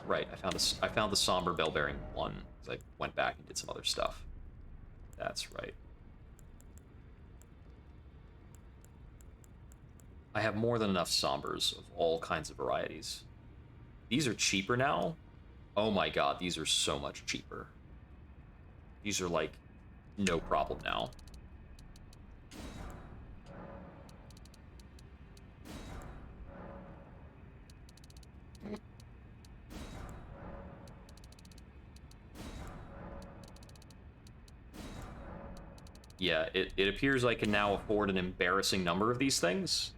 Right, I found the Somber Bell-Bearing one, because I went back and did some other stuff. That's right. I have more than enough Sombers of all kinds of varieties. These are cheaper now. Oh my god, these are so much cheaper. These are like no problem now. Yeah, it appears I can now afford an embarrassing number of these things.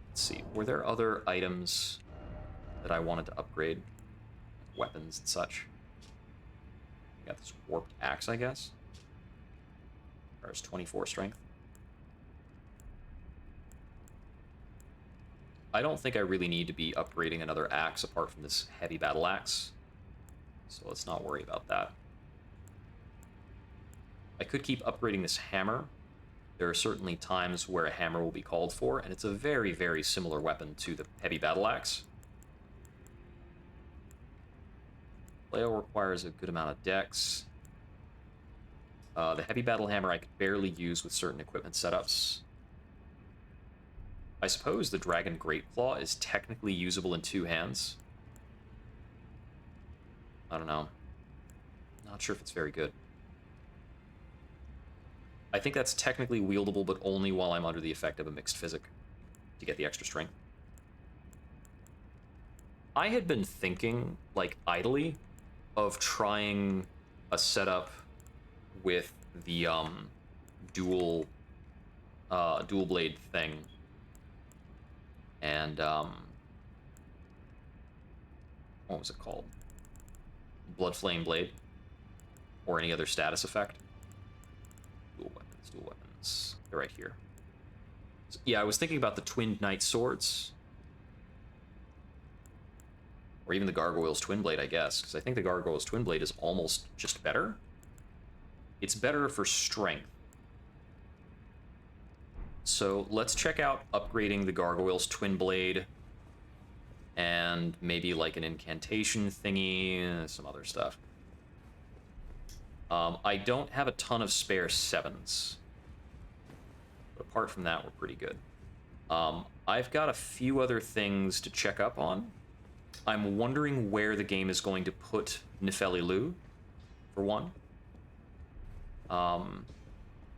Let's see, were there other items that I wanted to upgrade? Weapons and such. Got this warped axe, I guess. Requires 24 strength. I don't think I really need to be upgrading another axe apart from this heavy battle axe. So let's not worry about that. I could keep upgrading this hammer. There are certainly times where a hammer will be called for, and it's a very, very similar weapon to the heavy battle axe. Flail requires a good amount of dex. The heavy battle hammer I could barely use with certain equipment setups. I suppose the Dragon Greatclaw is technically usable in 2 hands. I don't know. Not sure if it's very good. I think that's technically wieldable, but only while I'm under the effect of a mixed physic to get the extra strength. I had been thinking, like, idly, of trying a setup with the dual blade thing, and what was it called? Blood Flame Blade, or any other status effect. Dual weapons. They're right here. So, yeah, I was thinking about the Twinned Knight Swords. Or even the Gargoyle's Twin Blade, I guess. Because I think the Gargoyle's Twin Blade is almost just better. It's better for strength. So let's check out upgrading the Gargoyle's Twin Blade. and maybe like an incantation thingy, some other stuff. I don't have a ton of spare 7s. But apart from that, we're pretty good. I've got a few other things to check up on. I'm wondering where the game is going to put Nefeli Lu, for one.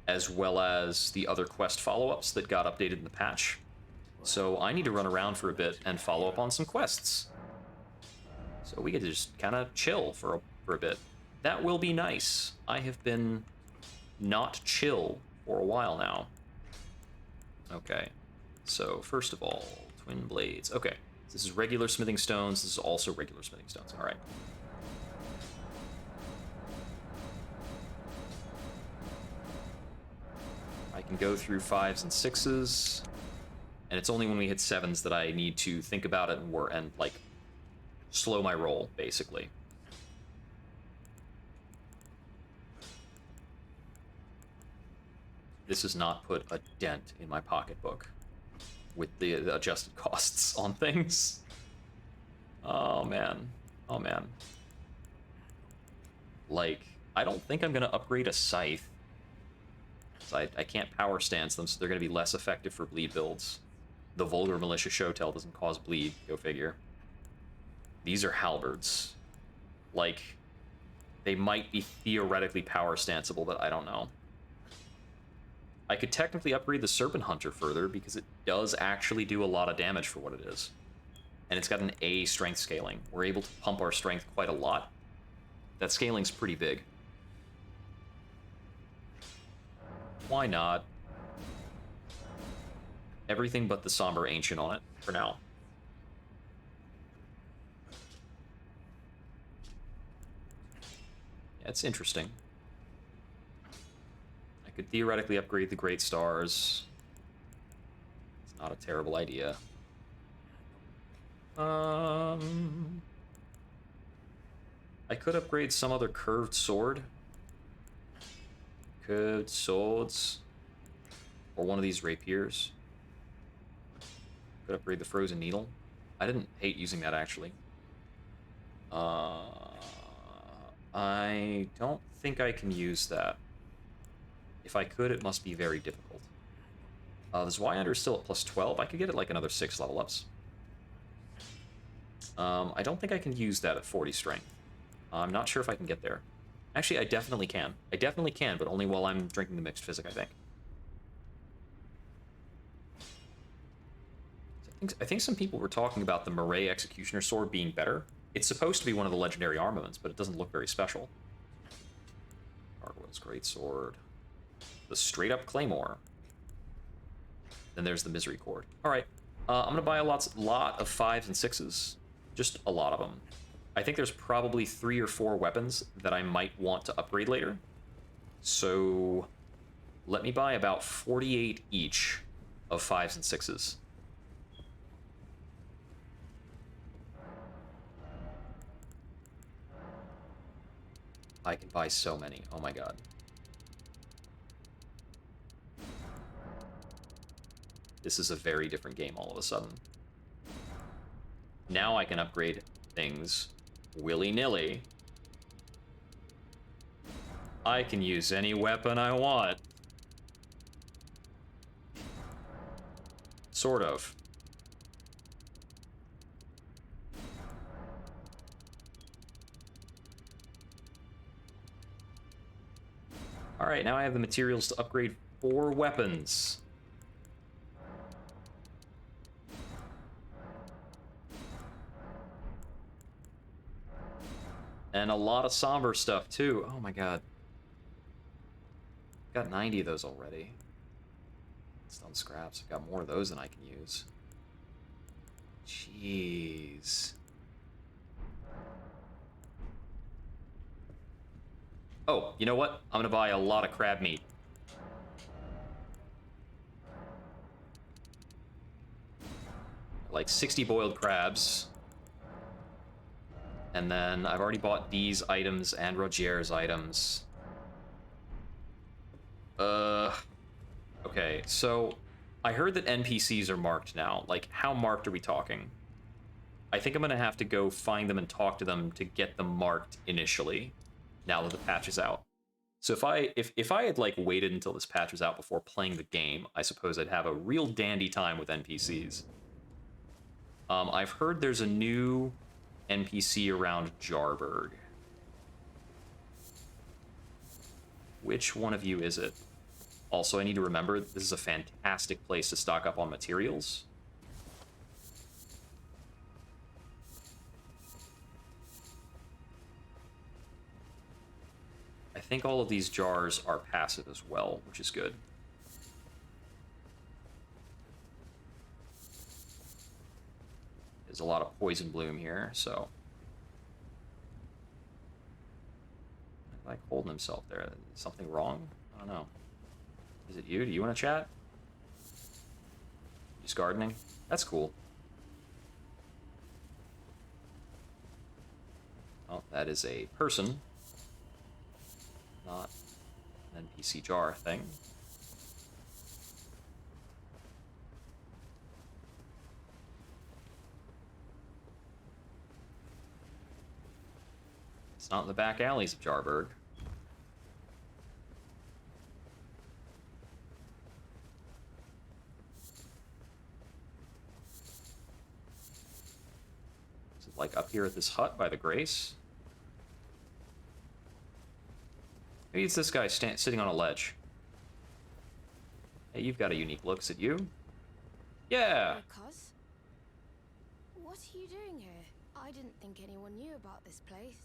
As well as the other quest follow-ups that got updated in the patch. So I need to run around for a bit and follow up on some quests. So we get to just kind of chill for a bit. That will be nice. I have been not chill for a while now. Okay, so first of all, twin blades. Okay, this is regular smithing stones. This is also regular smithing stones. All right. I can go through 5s and 6s, and it's only when we hit 7s that I need to think about it and like slow my roll, basically. This has not put a dent in my pocketbook with the adjusted costs on things. Oh man, oh man. Like, I don't think I'm gonna upgrade a scythe. I can't power stance them, so they're going to be less effective for bleed builds. The Vulgar Militia Shotel doesn't cause bleed, go figure. These are halberds. Like, they might be theoretically power stanceable, but I don't know. I could technically upgrade the Serpent Hunter further, because it does actually do a lot of damage for what it is. And it's got an A strength scaling. We're able to pump our strength quite a lot. That scaling's pretty big. Why not? Everything but the Somber Ancient on it, for now. Yeah, it's interesting. I could theoretically upgrade the Great Stars. It's not a terrible idea. I could upgrade some other curved sword. Curved swords. Or one of these rapiers. Could upgrade the Frozen Needle. I didn't hate using that, actually. I don't think I can use that. If I could, it must be very difficult. The Zweihander is still at plus 12. I could get it like another 6 level ups. I don't think I can use that at 40 strength. I'm not sure if I can get there. Actually, I definitely can. I definitely can, but only while I'm drinking the mixed physic, I think. I think some people were talking about the Murray Executioner Sword being better. It's supposed to be one of the legendary armaments, but it doesn't look very special. Gargoyle's Greatsword. The straight-up Claymore. Then there's the Misery Cord. Alright, I'm going to buy a lot of 5s and 6s. Just a lot of them. I think there's probably 3 or 4 weapons that I might want to upgrade later. So let me buy about 48 each of 5s and 6s. I can buy so many. Oh my god. This is a very different game all of a sudden. Now I can upgrade things willy-nilly. I can use any weapon I want. Sort of. Alright, now I have the materials to upgrade 4 weapons. And a lot of somber stuff, too. Oh my god. Got 90 of those already. Stone scraps. I've got more of those than I can use. Jeez. Oh, you know what? I'm gonna buy a lot of crab meat. Like 60 boiled crabs. And then I've already bought these items and Rogier's items. Okay, so I heard that NPCs are marked now. Like, how marked are we talking? I think I'm going to have to go find them and talk to them to get them marked initially, now that the patch is out. So if I had like waited until this patch was out before playing the game, I suppose I'd have a real dandy time with NPCs. I've heard there's a new NPC around Jarburg. Which one of you is it? Also, I need to remember this is a fantastic place to stock up on materials. I think all of these jars are passive as well, which is good. There's a lot of poison bloom here, so... like holding himself there. Is something wrong? I don't know. Is it you? Do you want to chat? Just gardening? That's cool. Oh, that is a person. Not an NPC jar thing. It's not in the back alleys of Jarburg. Is it like up here at this hut by the Grace? Maybe it's this guy sitting on a ledge. Hey, you've got a unique look. Is it you? Yeah! Hey, cuz. What are you doing here? I didn't think anyone knew about this place.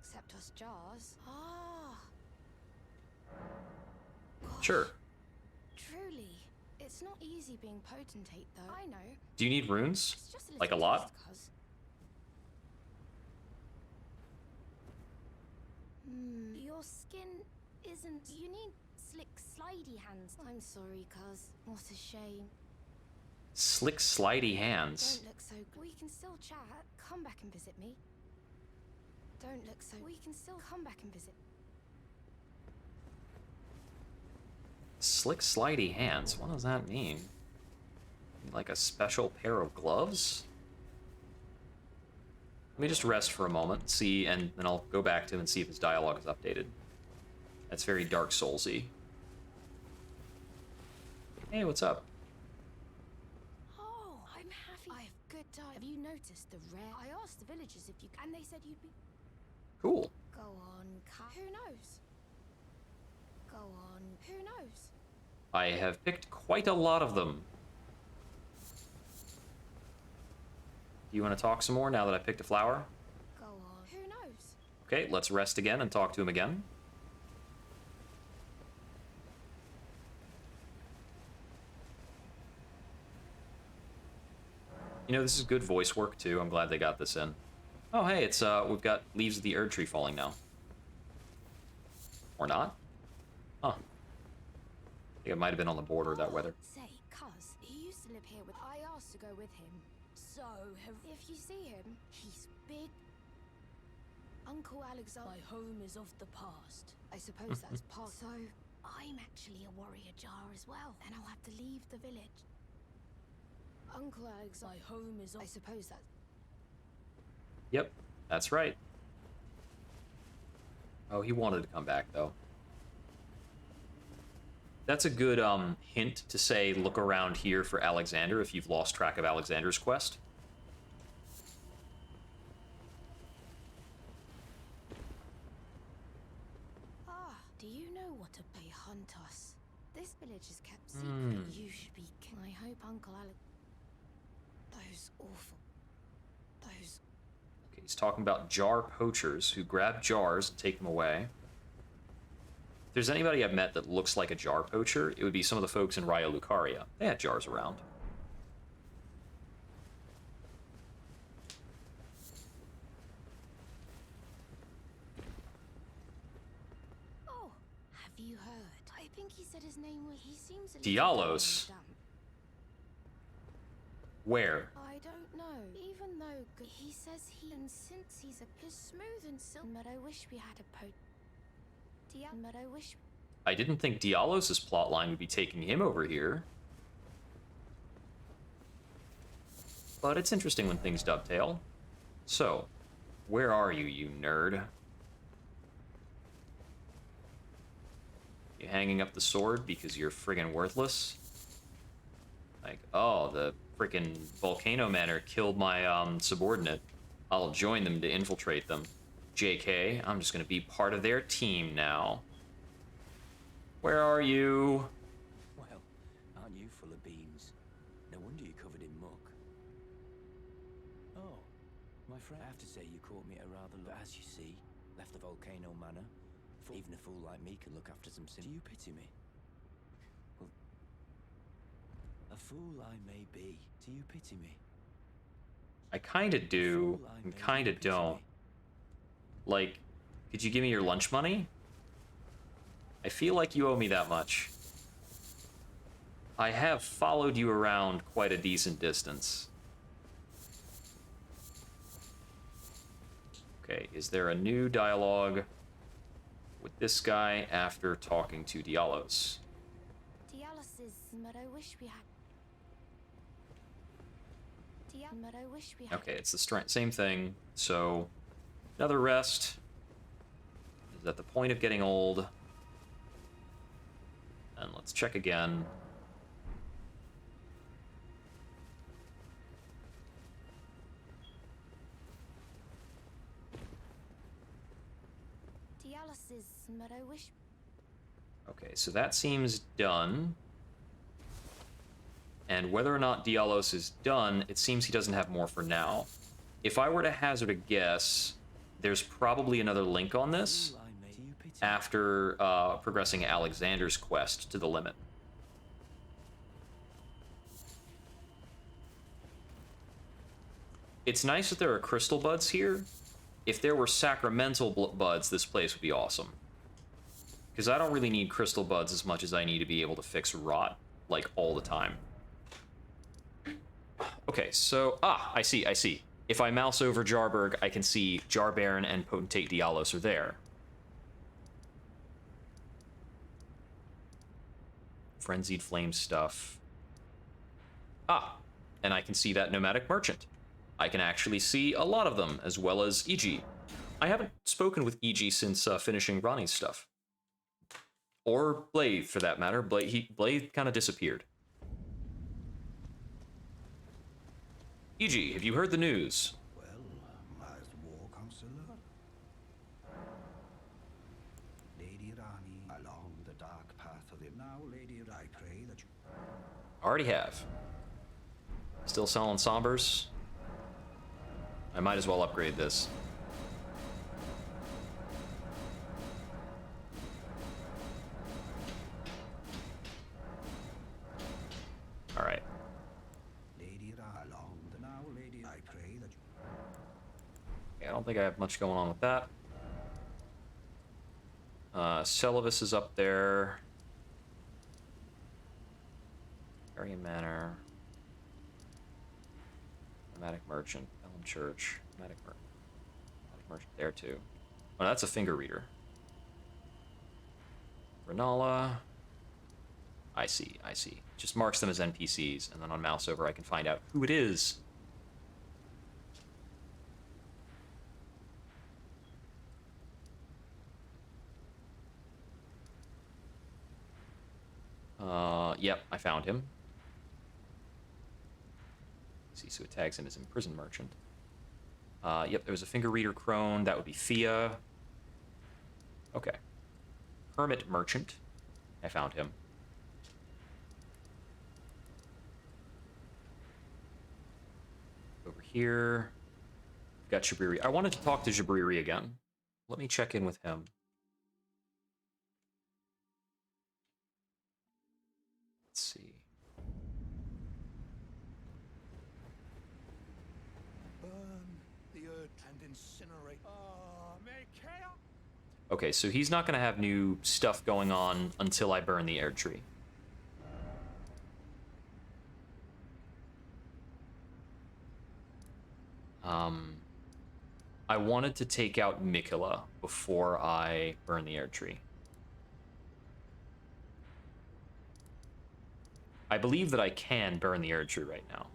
Except us jars. Ah. Gosh. Sure. Truly. It's not easy being potentate, though. I know. Do you need runes? It's just a Like a little lot? test, cuz. Your skin isn't... You need slick, slidey hands. I'm sorry, cuz. What a shame. Slick, slidey hands. Don't look so... We can still chat. Come back and visit me. Don't look so... We can still come back and visit. Slick, slidey hands? What does that mean? Like a special pair of gloves? Let me just rest for a moment, see, and then I'll go back to him and see if his dialogue is updated. That's very Dark Souls-y. Hey, what's up? Oh, I'm happy. I have good time. Have you noticed the rare... I asked the villagers if you... And they said you'd be... Cool. Go on, who knows? Go on, who knows? I have picked quite a lot of them. Do you want to talk some more now that I picked a flower? Go on, who knows? Okay, let's rest again and talk to him again. You know, this is good voice work too. I'm glad they got this in. Oh, hey, it's we've got leaves of the Erd Tree falling now. Or not? Huh. I think it might have been on the border of that weather. Say, cuz, he used to live here with... I asked to go with him. So, if you see him, he's big. Uncle Alexander... My home is of the past. I suppose that's part... So, I'm actually a warrior jar as well. And I'll have to leave the village. Uncle Alexander... My home is of... I suppose that's... Yep, that's right. Oh, he wanted to come back, though. That's a good hint to say, look around here for Alexander if you've lost track of Alexander's quest. Ah, do you know what a... They hunt us. This village is kept secret. You should be... I hope Uncle Alex... Those awful... Those... Okay, he's talking about jar poachers who grab jars and take them away. If there's anybody I've met that looks like a jar poacher, it would be some of the folks in Raya Lucaria. They had jars around. Oh, have you heard? I think he said his name was... He seems a little Dialos. dumb. Where? I don't know. Even though he says he... And since he's smooth and silk... But I wish we had a But I wish... I didn't think Dialos' plotline would be taking him over here. but it's interesting when things dovetail. So, where are you, you nerd? You hanging up the sword because you're friggin' worthless? Like, oh, the frickin' Volcano Manor killed my subordinate. I'll join them to infiltrate them. JK, I'm just gonna be part of their team now. Where are you? Well, aren't you full of beans? No wonder you're covered in muck. Oh, my friend, I have to say you caught me at a rather low. As you see, left the Volcano Manor. Even a fool like me can look after some sin. Do you pity me? Well, a fool I may be. Do you pity me? I kinda do, and kinda don't. Like, could you give me your lunch money? I feel like you owe me that much. I have followed you around quite a decent distance. Okay, is there a new dialogue with this guy after talking to Dialos? Dialos is, but I wish we had. But I wish we had. Okay, it's the same thing. So, another rest is at the point of getting old. And let's check again. Dialos is, but I wish. Okay, so that seems done. And whether or not Dialos is done, it seems he doesn't have more for now. If I were to hazard a guess, there's probably another link on this after progressing Alexander's quest to the limit. It's nice that there are crystal buds here. If there were sacramental buds, this place would be awesome. Because I don't really need crystal buds as much as I need to be able to fix rot, like, all the time. Okay, so... Ah, I see. If I mouse over Jarberg, I can see Jar Baron and Potentate Dialos are there. Frenzied Flame stuff. Ah, and I can see that Nomadic Merchant. I can actually see a lot of them, as well as EG. I haven't spoken with EG since finishing Ronnie's stuff. Or Blade, for that matter. Blade kind of disappeared. EG, have you heard the news? Well, as the war counselor, Lady Rani, along the dark path of the now, Lady, I pray that you. Already have. Still selling Sombers? I might as well upgrade this. Alright. Lady along the now, Lady, I pray that you. Okay, I don't think I have much going on with that. Celavis is up there. Empyrean Manor. Nomadic Merchant. Elden Church. Nomadic Merchant there too. Oh, that's a finger reader. Renala. I see. Just marks them as NPCs, and then on mouse over I can find out who it is. Yep, I found him. See, so it tags him as Imprisoned Merchant. Yep, there was a finger reader crone. That would be Thea. Okay. Hermit Merchant. I found him. Over here. We've got Jabriri. I wanted to talk to Jabriri again. Let me check in with him. Let's see. Burn the earth and incinerate. Make chaos. Okay, so he's not going to have new stuff going on until I burn the Air Tree. I wanted to take out Mikula before I burn the Air Tree. I believe that I can burn the Air Tree right now.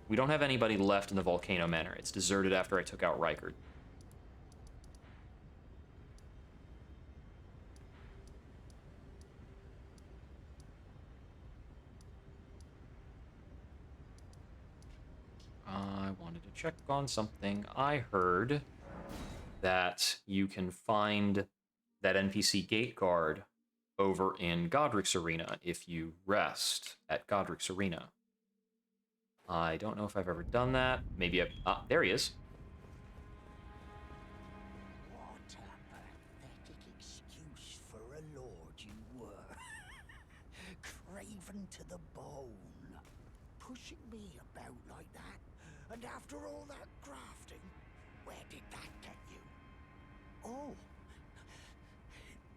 We don't have anybody left in the Volcano Manor. It's deserted after I took out Rykard. I wanted to check on something. I heard that you can find that NPC gate guard over in Godric's Arena if you rest at Godric's Arena. I don't know if I've ever done that. Maybe I've... Ah, there he is. What a pathetic excuse for a lord you were. Craven to the bone. Pushing me about like that. And after all that grafting, where did that get you? Oh,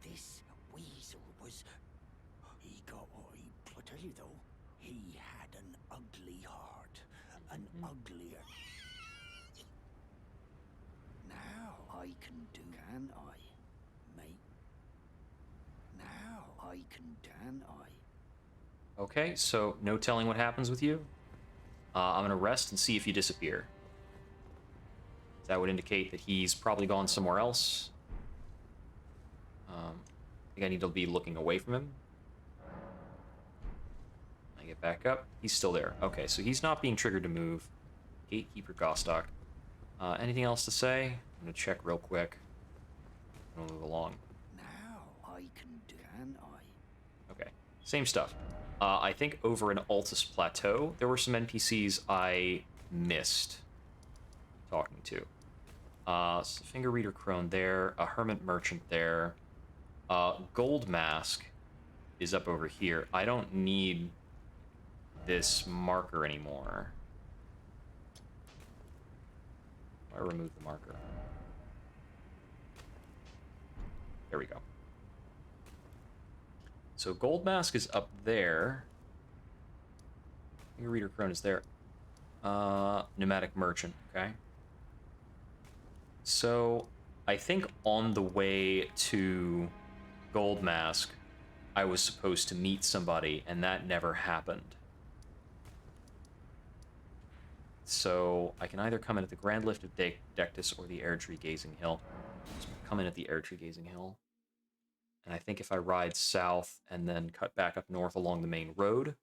this weasel was... He got what he... I'll tell you though, he had an ugly heart. An uglier... Now I can do... Can I, mate? Now I can I? Okay, so no telling what happens with you. I'm going to rest and see if you disappear. That would indicate that he's probably gone somewhere else. I think I need to be looking away from him. I get back up. He's still there. Okay, so he's not being triggered to move. Gatekeeper Gostock. Anything else to say? I'm going to check real quick. I'm going to move along. Now I can do... Can I? Okay, same stuff. I think over in Altus Plateau, there were some NPCs I missed talking to. So Finger Reader Crone there, a Hermit Merchant there. Gold Mask is up over here. I don't need this marker anymore. I remove the marker. There we go. So Gold Mask is up there. Finger Reader Crone is there. Pneumatic Merchant, okay. So I think on the way to Gold Mask, I was supposed to meet somebody, and that never happened. So I can either come in at the Grand Lift of Dectus or the Erdtree Gazing Hill. So come in at the Erdtree Gazing Hill. And I think if I ride south and then cut back up north along the main road,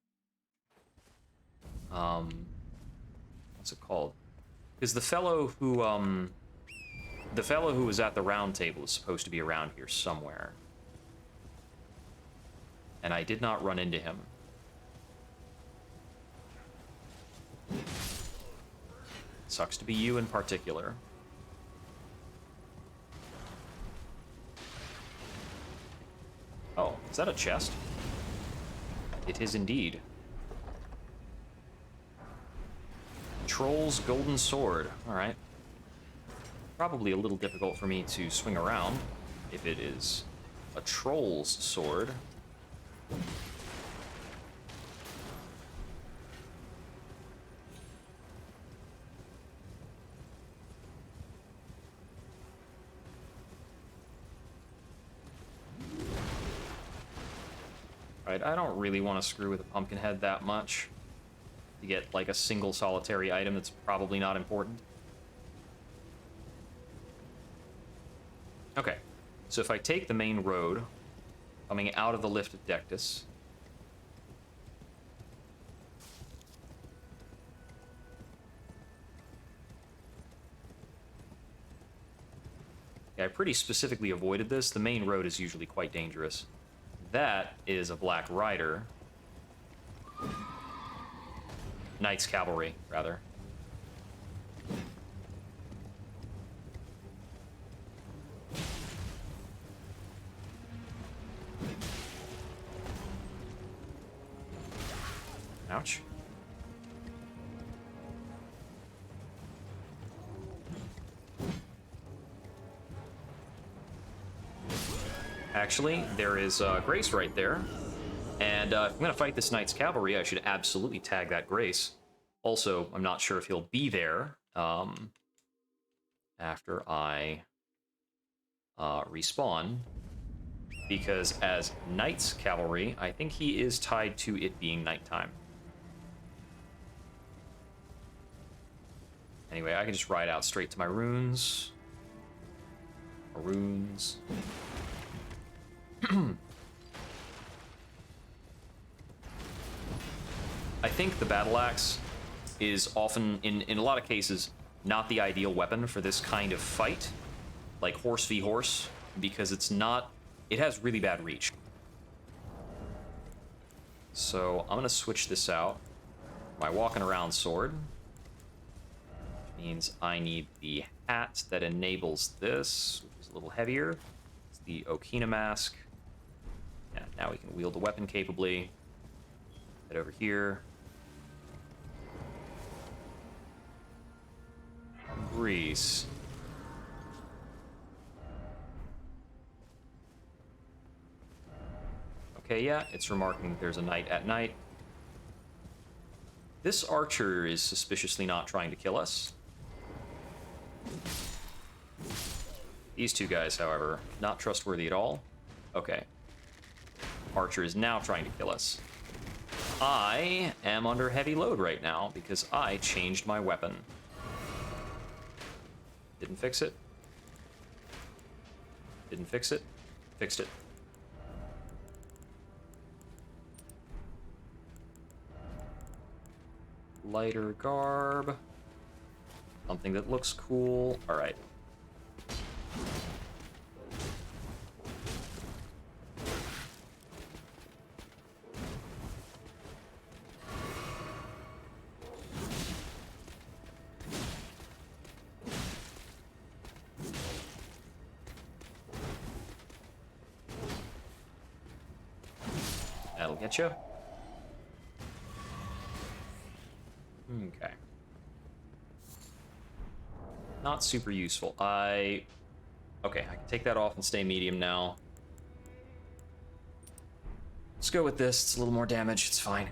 what's it called? Because the fellow who was at the round table is supposed to be around here somewhere. And I did not run into him. Sucks to be you in particular. Oh, is that a chest? It is indeed. Troll's Golden Sword. Alright. Probably a little difficult for me to swing around if it is a Troll's Sword. Right, I don't really want to screw with a Pumpkinhead that much to get like a single solitary item that's probably not important. Okay, so if I take the main road, coming out of the Lift of Dectus, yeah, I pretty specifically avoided this. The main road is usually quite dangerous. That is a Black Rider. Knight's Cavalry, rather. Ouch. Actually, there is Grace right there. And if I'm going to fight this Knight's Cavalry, I should absolutely tag that Grace. Also, I'm not sure if he'll be there after I respawn. Because as Knight's Cavalry, I think he is tied to it being nighttime. Anyway, I can just ride out straight to my runes. Runes. I think the battle axe is often, in a lot of cases, not the ideal weapon for this kind of fight, like horse v horse, because it's not, it has really bad reach. So I'm gonna switch this out. My walking around sword means I need the hat that enables this, which is a little heavier. It's the Okina mask. Yeah, now we can wield the weapon capably. Head over here. Grease. Okay, yeah, it's remarking that there's a knight at night. This archer is suspiciously not trying to kill us. These two guys, however, not trustworthy at all. Okay. Archer is now trying to kill us. I am under heavy load right now because I changed my weapon. Didn't fix it. Didn't fix it. Fixed it. Lighter garb. Something that looks cool. All right. That'll get you. Okay. Not super useful. Okay, I can take that off and stay medium now. Let's go with this. It's a little more damage. It's fine.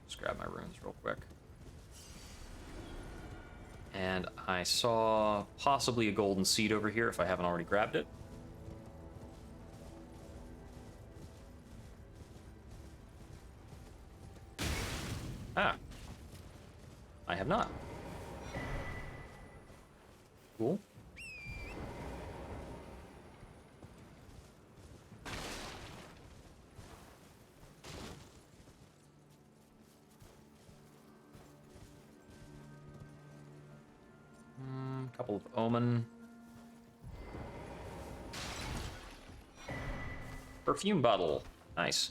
Just grab my runes real quick. And I saw possibly a golden seed over here if I haven't already grabbed it. Ah. I have not. Cool. Couple of omen. Perfume bottle. Nice.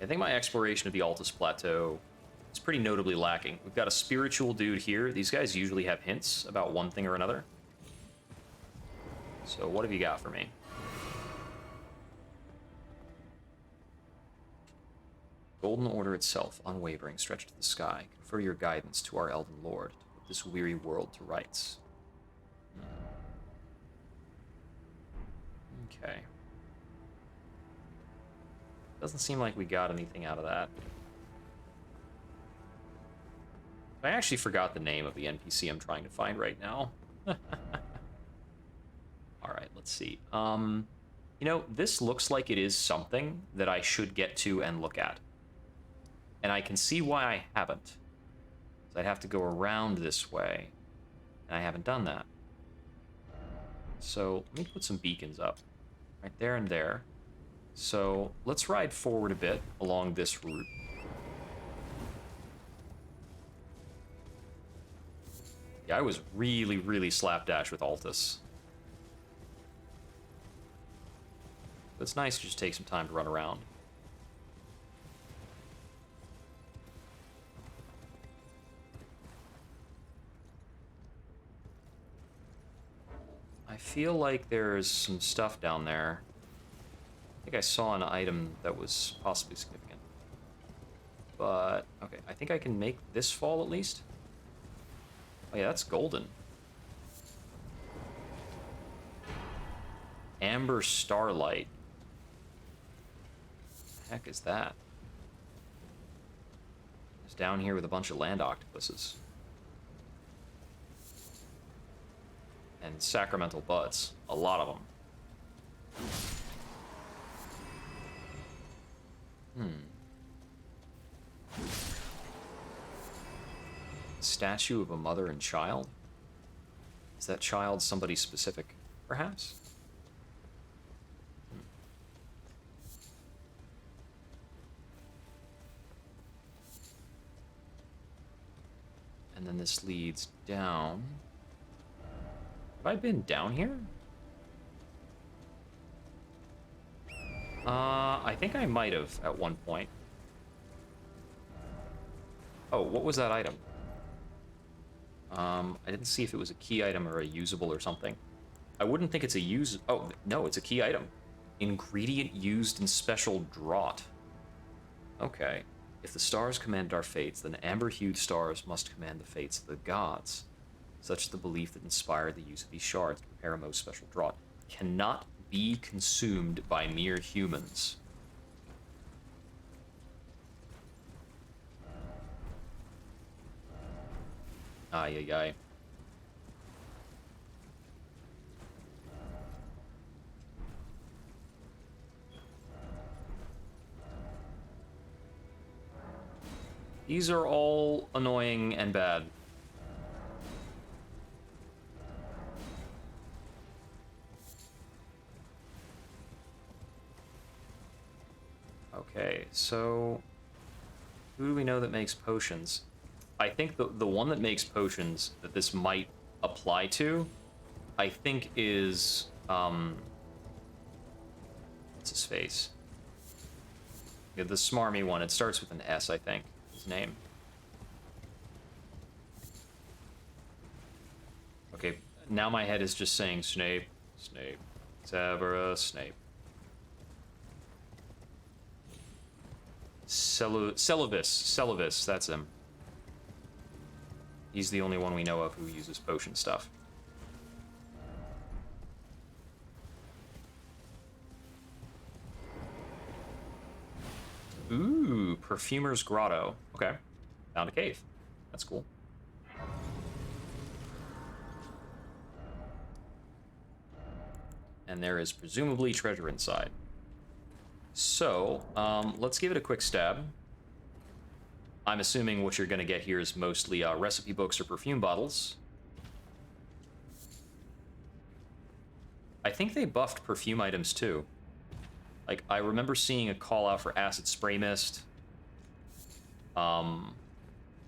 I think my exploration of the Altus Plateau is pretty notably lacking. We've got a spiritual dude here. These guys usually have hints about one thing or another. So what have you got for me? Golden Order itself, unwavering, stretched to the sky. Confer your guidance to our Elden Lord, to put this weary world to rights. Okay. Doesn't seem like we got anything out of that. I actually forgot the name of the NPC I'm trying to find right now. Alright, let's see. You know, this looks like it is something that I should get to and look at. And I can see why I haven't. So I'd have to go around this way. And I haven't done that. So let me put some beacons up. Right there and there. So let's ride forward a bit along this route. Yeah, I was really, really slapdash with Altus. It's nice to just take some time to run around. I feel like there's some stuff down there. I think I saw an item that was possibly significant. But, okay, I think I can make this fall at least. Oh yeah, that's golden. Amber Starlight. What the heck is that? There's down here with a bunch of land octopuses. And sacramental butts. A lot of them. Statue of a mother and child? Is that child somebody specific, perhaps? And then this leads down. Have I been down here? I think I might have at one point. Oh, what was that item? I didn't see if it was a key item or a usable or something. I wouldn't think it's a oh, no, it's a key item. Ingredient used in special draught. Okay. If the stars command our fates, then amber-hued stars must command the fates of the gods. Such is the belief that inspired the use of these shards to prepare a most special draught. Cannot be consumed by mere humans. Ay, ay, ay. These are all annoying and bad. Okay, so who do we know that makes potions? I think the one that makes potions that this might apply to, I think is, what's his face? Yeah, the smarmy one. It starts with an S, I think, his name. Okay, now my head is just saying Snape, Snape, Severus Snape. Celovis, that's him. He's the only one we know of who uses potion stuff. Ooh, Perfumer's Grotto. Okay, found a cave. That's cool. And there is presumably treasure inside. So, let's give it a quick stab. I'm assuming what you're going to get here is mostly recipe books or perfume bottles. I think they buffed perfume items too. Like, I remember seeing a call out for acid spray mist. I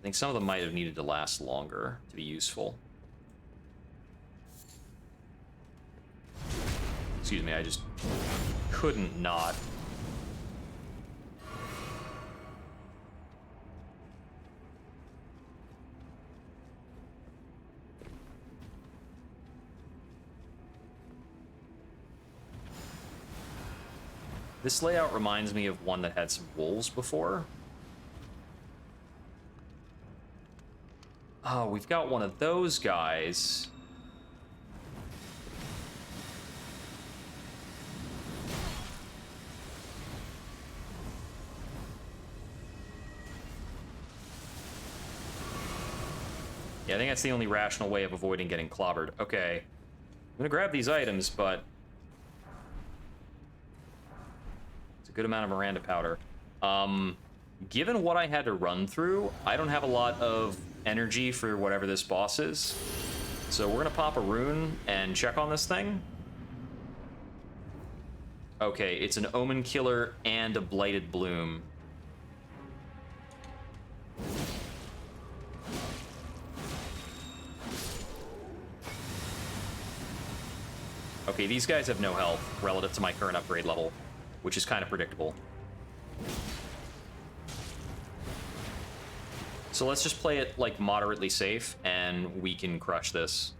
think some of them might have needed to last longer to be useful. Excuse me, I just couldn't not. This layout reminds me of one that had some wolves before. Oh, we've got one of those guys. Yeah, I think that's the only rational way of avoiding getting clobbered. Okay. I'm gonna grab these items, but a good amount of Miranda powder. Given what I had to run through, I don't have a lot of energy for whatever this boss is. So we're gonna pop a rune and check on this thing. Okay, it's an Omen Killer and a Blighted Bloom. Okay, these guys have no health relative to my current upgrade level, which is kind of predictable. So let's just play it, like, moderately safe, and we can crush this.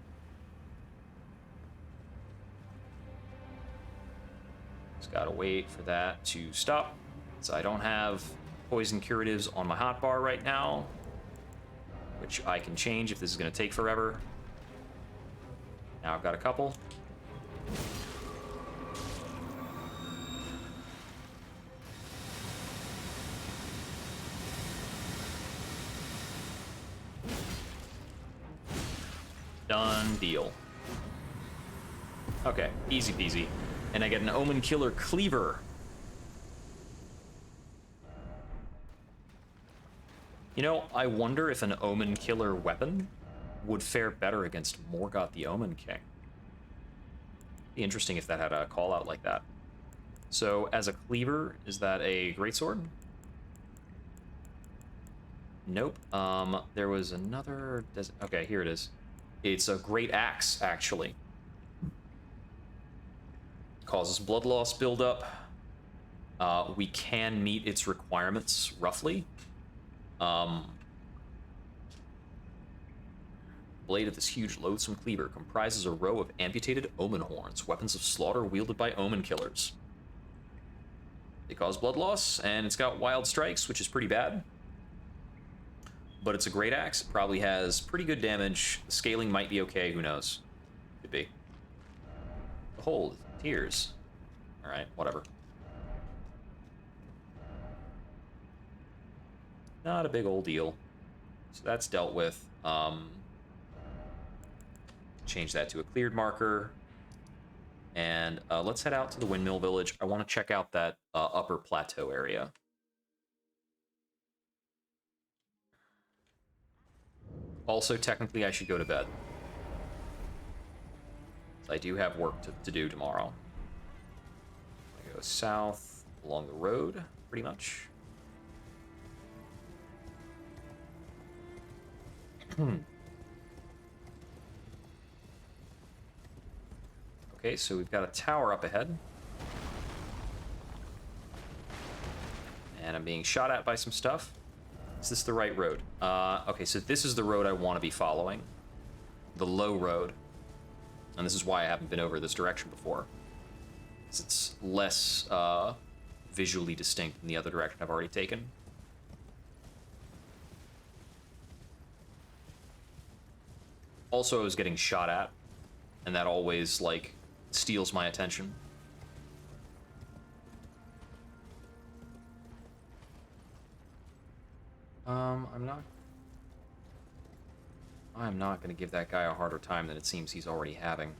Just gotta wait for that to stop. So I don't have poison curatives on my hotbar right now, which I can change if this is gonna take forever. Now I've got a couple. Okay, easy peasy. And I get an Omen Killer Cleaver. You know, I wonder if an Omen Killer weapon would fare better against Morgoth the Omen King. Be interesting if that had a call out like that. So, as a cleaver, is that a greatsword? Nope. There was another... Okay, here it is. It's a great axe, actually. Causes blood loss buildup. We can meet its requirements, roughly. Blade of this huge, loathsome cleaver comprises a row of amputated omen horns, weapons of slaughter wielded by omen killers. They cause blood loss, and it's got wild strikes, which is pretty bad. But it's a great axe. It probably has pretty good damage. The scaling might be okay, who knows? Could be. Behold, tears. Alright, whatever. Not a big old deal. So that's dealt with. Change that to a cleared marker. And let's head out to the Windmill Village. I want to check out that upper plateau area. Also, technically, I should go to bed. So I do have work to do tomorrow. I go south along the road, pretty much. Okay, so we've got a tower up ahead. And I'm being shot at by some stuff. Is this the right road? Okay, so this is the road I want to be following. The low road. And this is why I haven't been over this direction before. Because it's less visually distinct than the other direction I've already taken. Also, I was getting shot at. And that always, like, steals my attention. I'm not going to give that guy a harder time than it seems he's already having.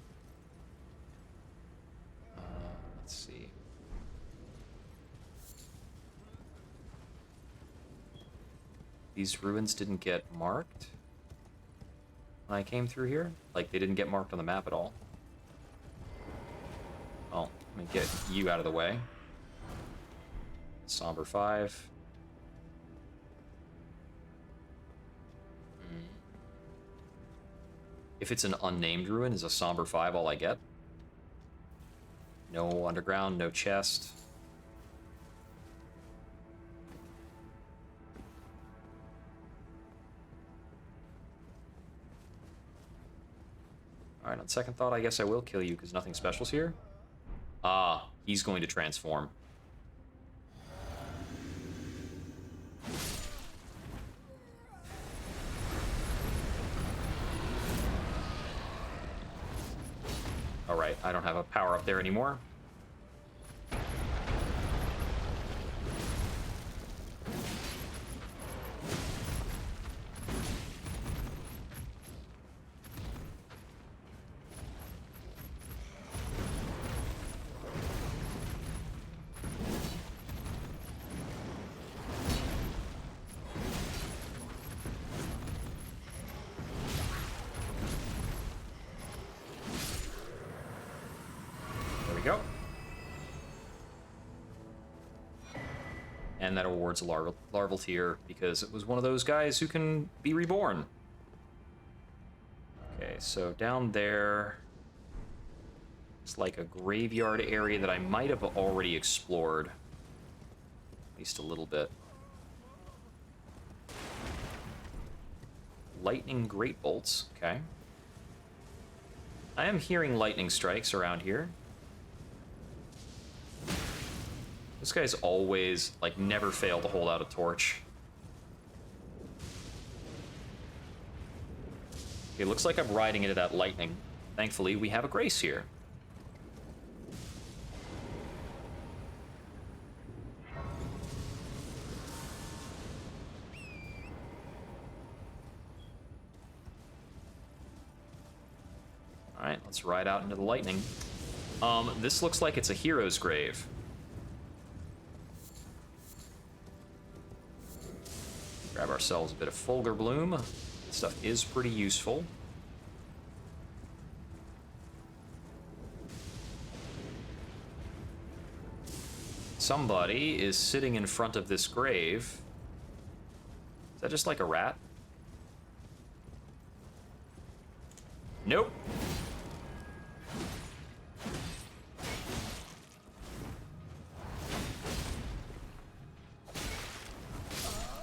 Let's see. These ruins didn't get marked when I came through here? Like, they didn't get marked on the map at all. Well, let me get you out of the way. Somber 5. If it's an unnamed ruin, is a Somber 5 all I get? No underground, no chest. Alright, on second thought, I guess I will kill you because nothing special's here. Ah, he's going to transform. Alright, I don't have a power up there anymore. Go. And that awards a larval tier because it was one of those guys who can be reborn. Okay, so down there, it's like a graveyard area that I might have already explored, at least a little bit. Lightning great bolts. Okay. I am hearing lightning strikes around here. This guy's always, like, never fail to hold out a torch. Okay, looks like I'm riding into that lightning. Thankfully, we have a grace here. Alright, let's ride out into the lightning. This looks like it's a hero's grave. Grab ourselves a bit of Fulgur Bloom. This stuff is pretty useful. Somebody is sitting in front of this grave. Is that just like a rat? Nope.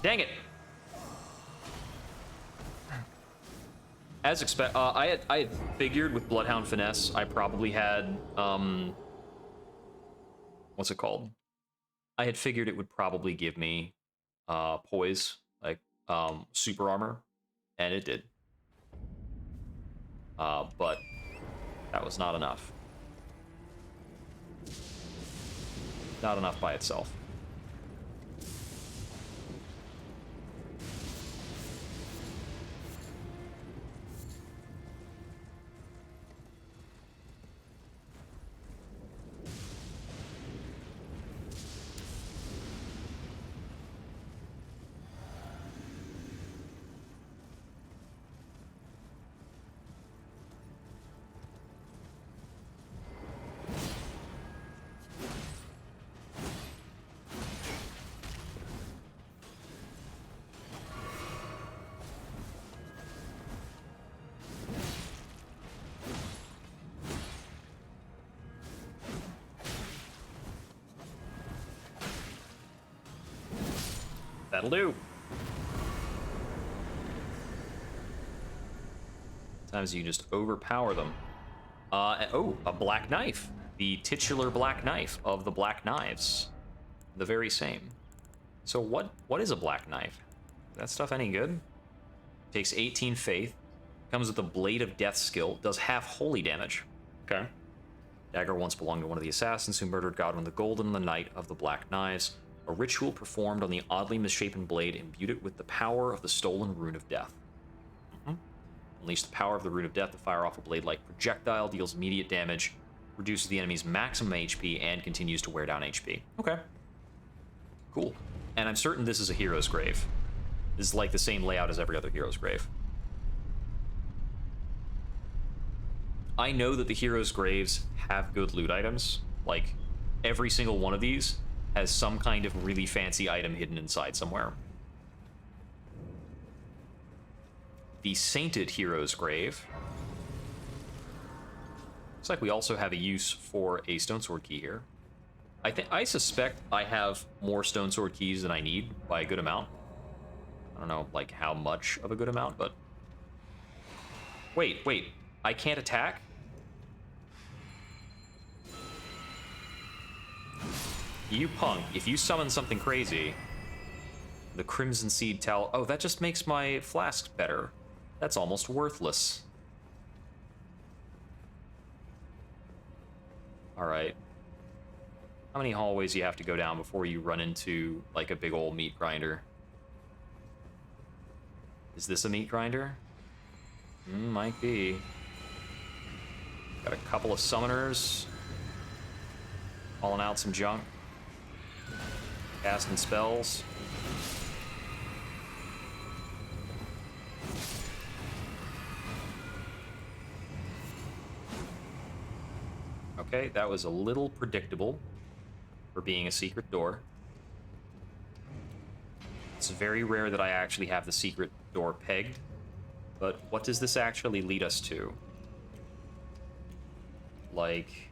Dang it. As expect, I had figured with Bloodhound Finesse, I probably had, what's it called? I had figured it would probably give me, poise, like, super armor, and it did. But that was not enough. Not enough by itself. That'll do. Sometimes you just overpower them. Oh, a black knife. The titular black knife of the black knives. The very same. So what is a black knife? Is that stuff any good? Takes 18 faith. Comes with a Blade of Death skill. Does half holy damage. Okay. Dagger once belonged to one of the assassins who murdered Godwin the Golden, the Knight of the Black Knives. A ritual performed on the oddly misshapen blade imbued it with the power of the stolen Rune of Death. Unleash the power of the Rune of Death to fire off a blade-like projectile, deals immediate damage, reduces the enemy's maximum HP, and continues to wear down HP. Okay. Cool. And I'm certain this is a hero's grave. This is like the same layout as every other hero's grave. I know that the hero's graves have good loot items. Like, every single one of these has some kind of really fancy item hidden inside somewhere. The Sainted Hero's Grave. Looks like we also have a use for a Stone Sword key here. I suspect I have more Stone Sword keys than I need by a good amount. I don't know, like, how much of a good amount, but... Wait, I can't attack? You punk, if you summon something crazy, the Crimson Seed Tal... Oh, that just makes my flask better. That's almost worthless. Alright. How many hallways do you have to go down before you run into, like, a big old meat grinder? Is this a meat grinder? Might be. Got a couple of summoners. Calling out some junk. Casting spells. Okay, that was a little predictable for being a secret door. It's very rare that I actually have the secret door pegged, but what does this actually lead us to? Like...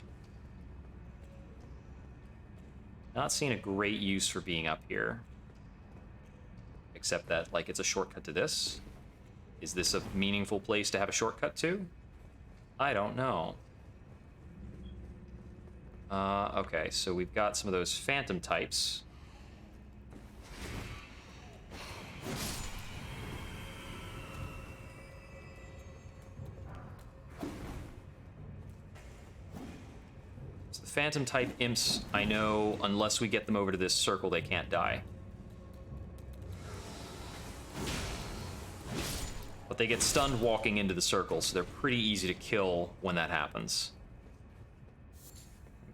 Not seeing a great use for being up here. Except that, like, it's a shortcut to this. Is this a meaningful place to have a shortcut to? I don't know. Okay, so we've got some of those phantom types. So the phantom type imps, I know, unless we get them over to this circle, they can't die. But they get stunned walking into the circle, so they're pretty easy to kill when that happens.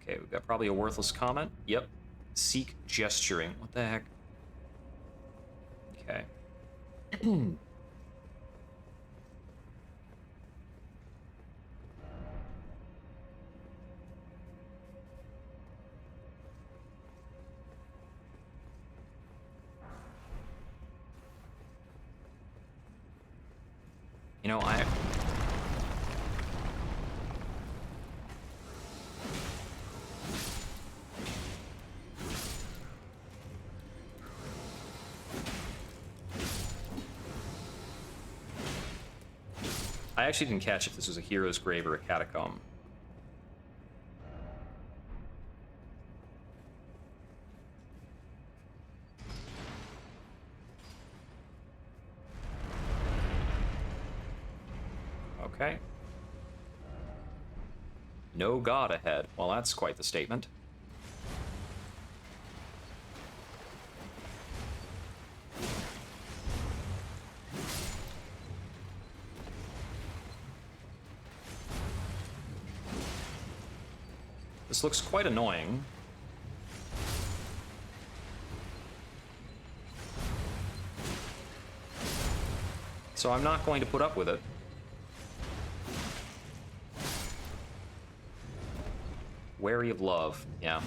Okay, we've got probably a worthless comment. Yep. Seek gesturing. What the heck? Okay. You know, I actually didn't catch if this was a hero's grave or a catacomb. Okay. No god ahead. Well, that's quite the statement. This looks quite annoying. So I'm not going to put up with it. Wary of love. Yeah.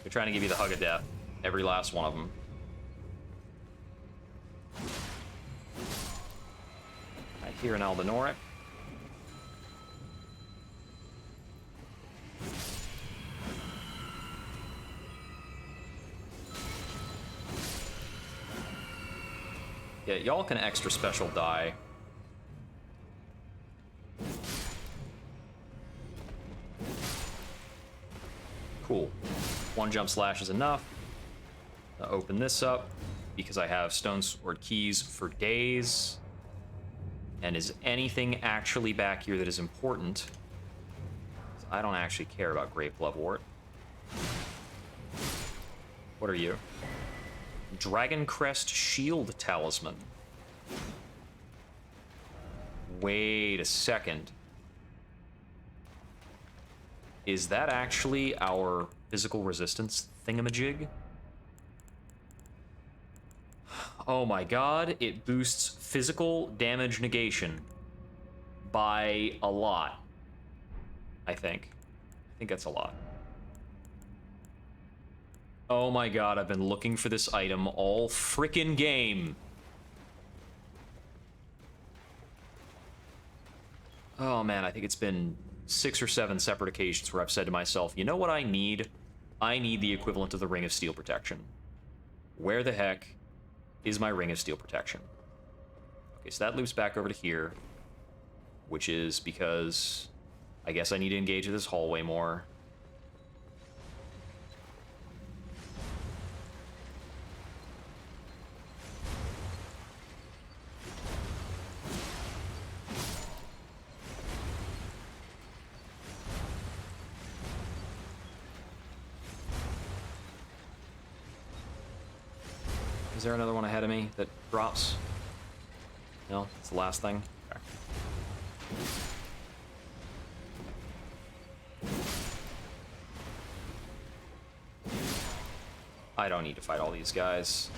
They're trying to give you the hug of death. Every last one of them. I hear an Aldenoric. Yeah, y'all can extra special die. Cool. One jump slash is enough. I'll open this up because I have stone sword keys for days. And is anything actually back here that is important? I don't actually care about Grave Bloodwort. What are you? Dragoncrest Shield Talisman. Wait a second. Is that actually our physical resistance thingamajig? Oh my god, it boosts physical damage negation by a lot. I think that's a lot. Oh my god, I've been looking for this item all frickin' game. Oh man, I think it's been 6 or 7 separate occasions where I've said to myself, you know what I need? I need the equivalent of the Ring of Steel Protection. Where the heck is my Ring of Steel Protection? Okay, so that loops back over to here, which is because I guess I need to engage with this hallway more. Is there another one ahead of me that drops? No, it's the last thing. Okay. I don't need to fight all these guys.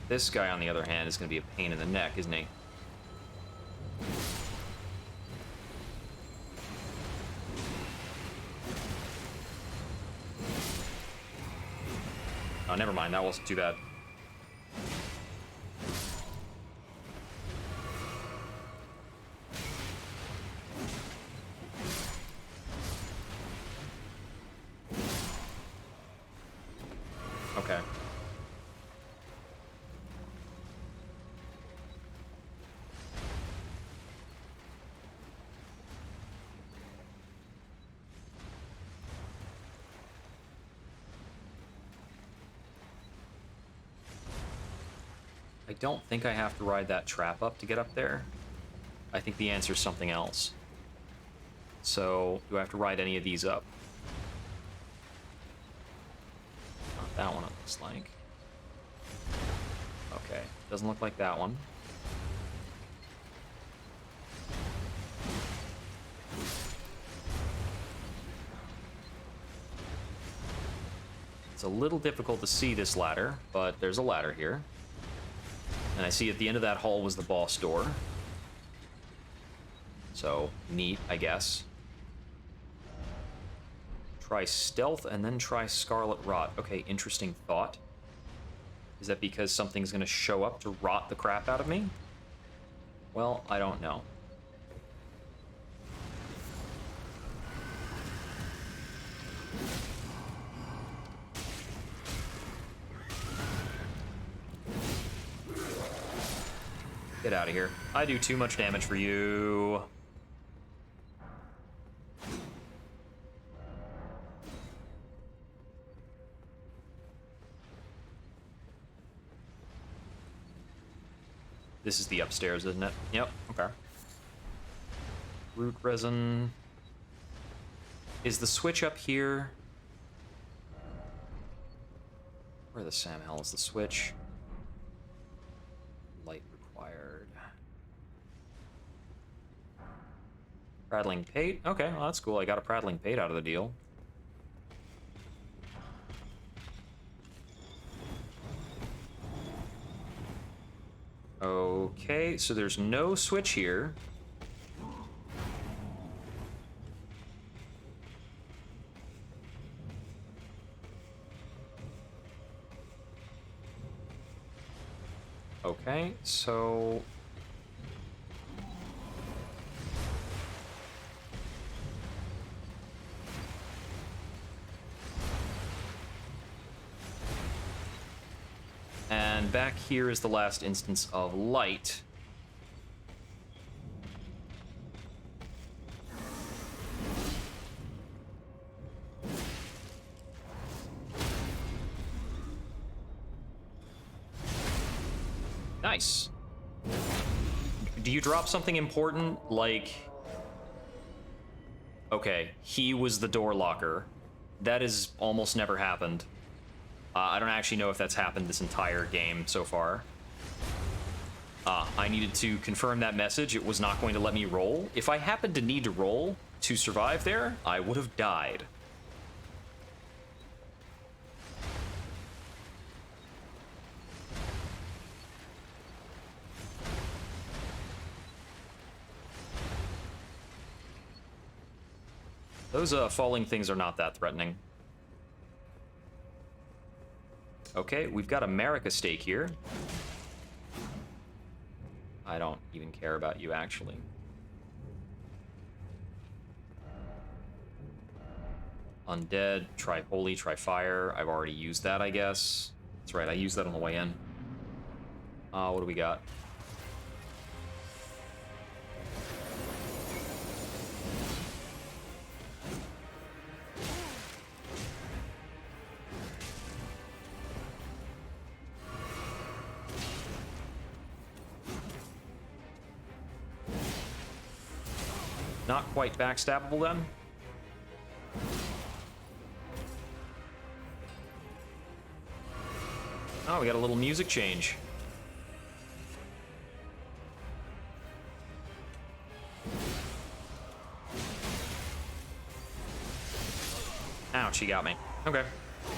This guy, on the other hand, is going to be a pain in the neck, isn't he? Oh, never mind. That wasn't too bad. Okay. I don't think I have to ride that trap up to get up there. I think the answer is something else. So, do I have to ride any of these up? Not that one, it looks like. Okay, doesn't look like that one. It's a little difficult to see this ladder, but there's a ladder here. And I see at the end of that hall was the boss door. So, neat, I guess. Try stealth and then try Scarlet Rot. Okay, interesting thought. Is that because something's gonna show up to rot the crap out of me? Well, I don't know. Get out of here. I do too much damage for you. This is the upstairs, isn't it? Yep, okay. Root resin. Is the switch up here? Where the Sam hell is the switch? Light required. Prattling Pate? Okay, well that's cool. I got a Prattling Pate out of the deal. Okay, so there's no switch here. Okay, so... And back here is the last instance of light. Nice. Do you drop something important, like... Okay, he was the door locker. That has almost never happened. I don't actually know if that's happened this entire game so far. I needed to confirm that message. It was not going to let me roll. If I happened to need to roll to survive there, I would have died. Those falling things are not that threatening. Okay, we've got a Marika stake here. I don't even care about you, actually. Undead, try holy, try fire. I've already used that, I guess. That's right, I used that on the way in. What do we got? Not quite backstabbable then. Oh, we got a little music change. Ouch, he got me. Okay.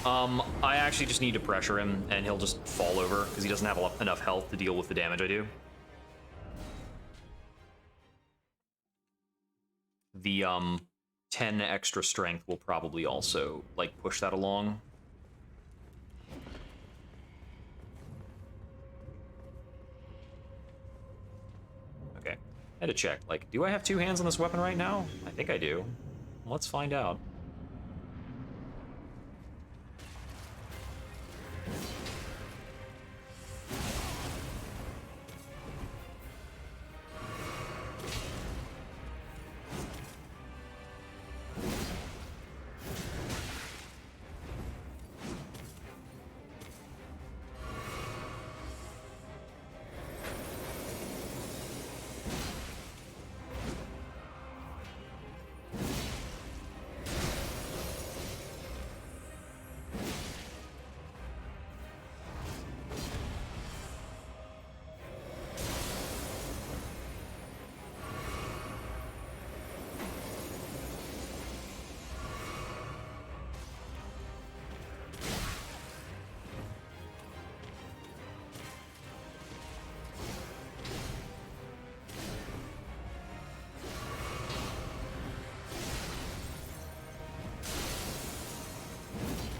I actually just need to pressure him and he'll just fall over because he doesn't have enough health to deal with the damage I do. The 10 extra strength will probably also like push that along. Okay, I had to check. Like, do I have two hands on this weapon right now? I think I do. Let's find out.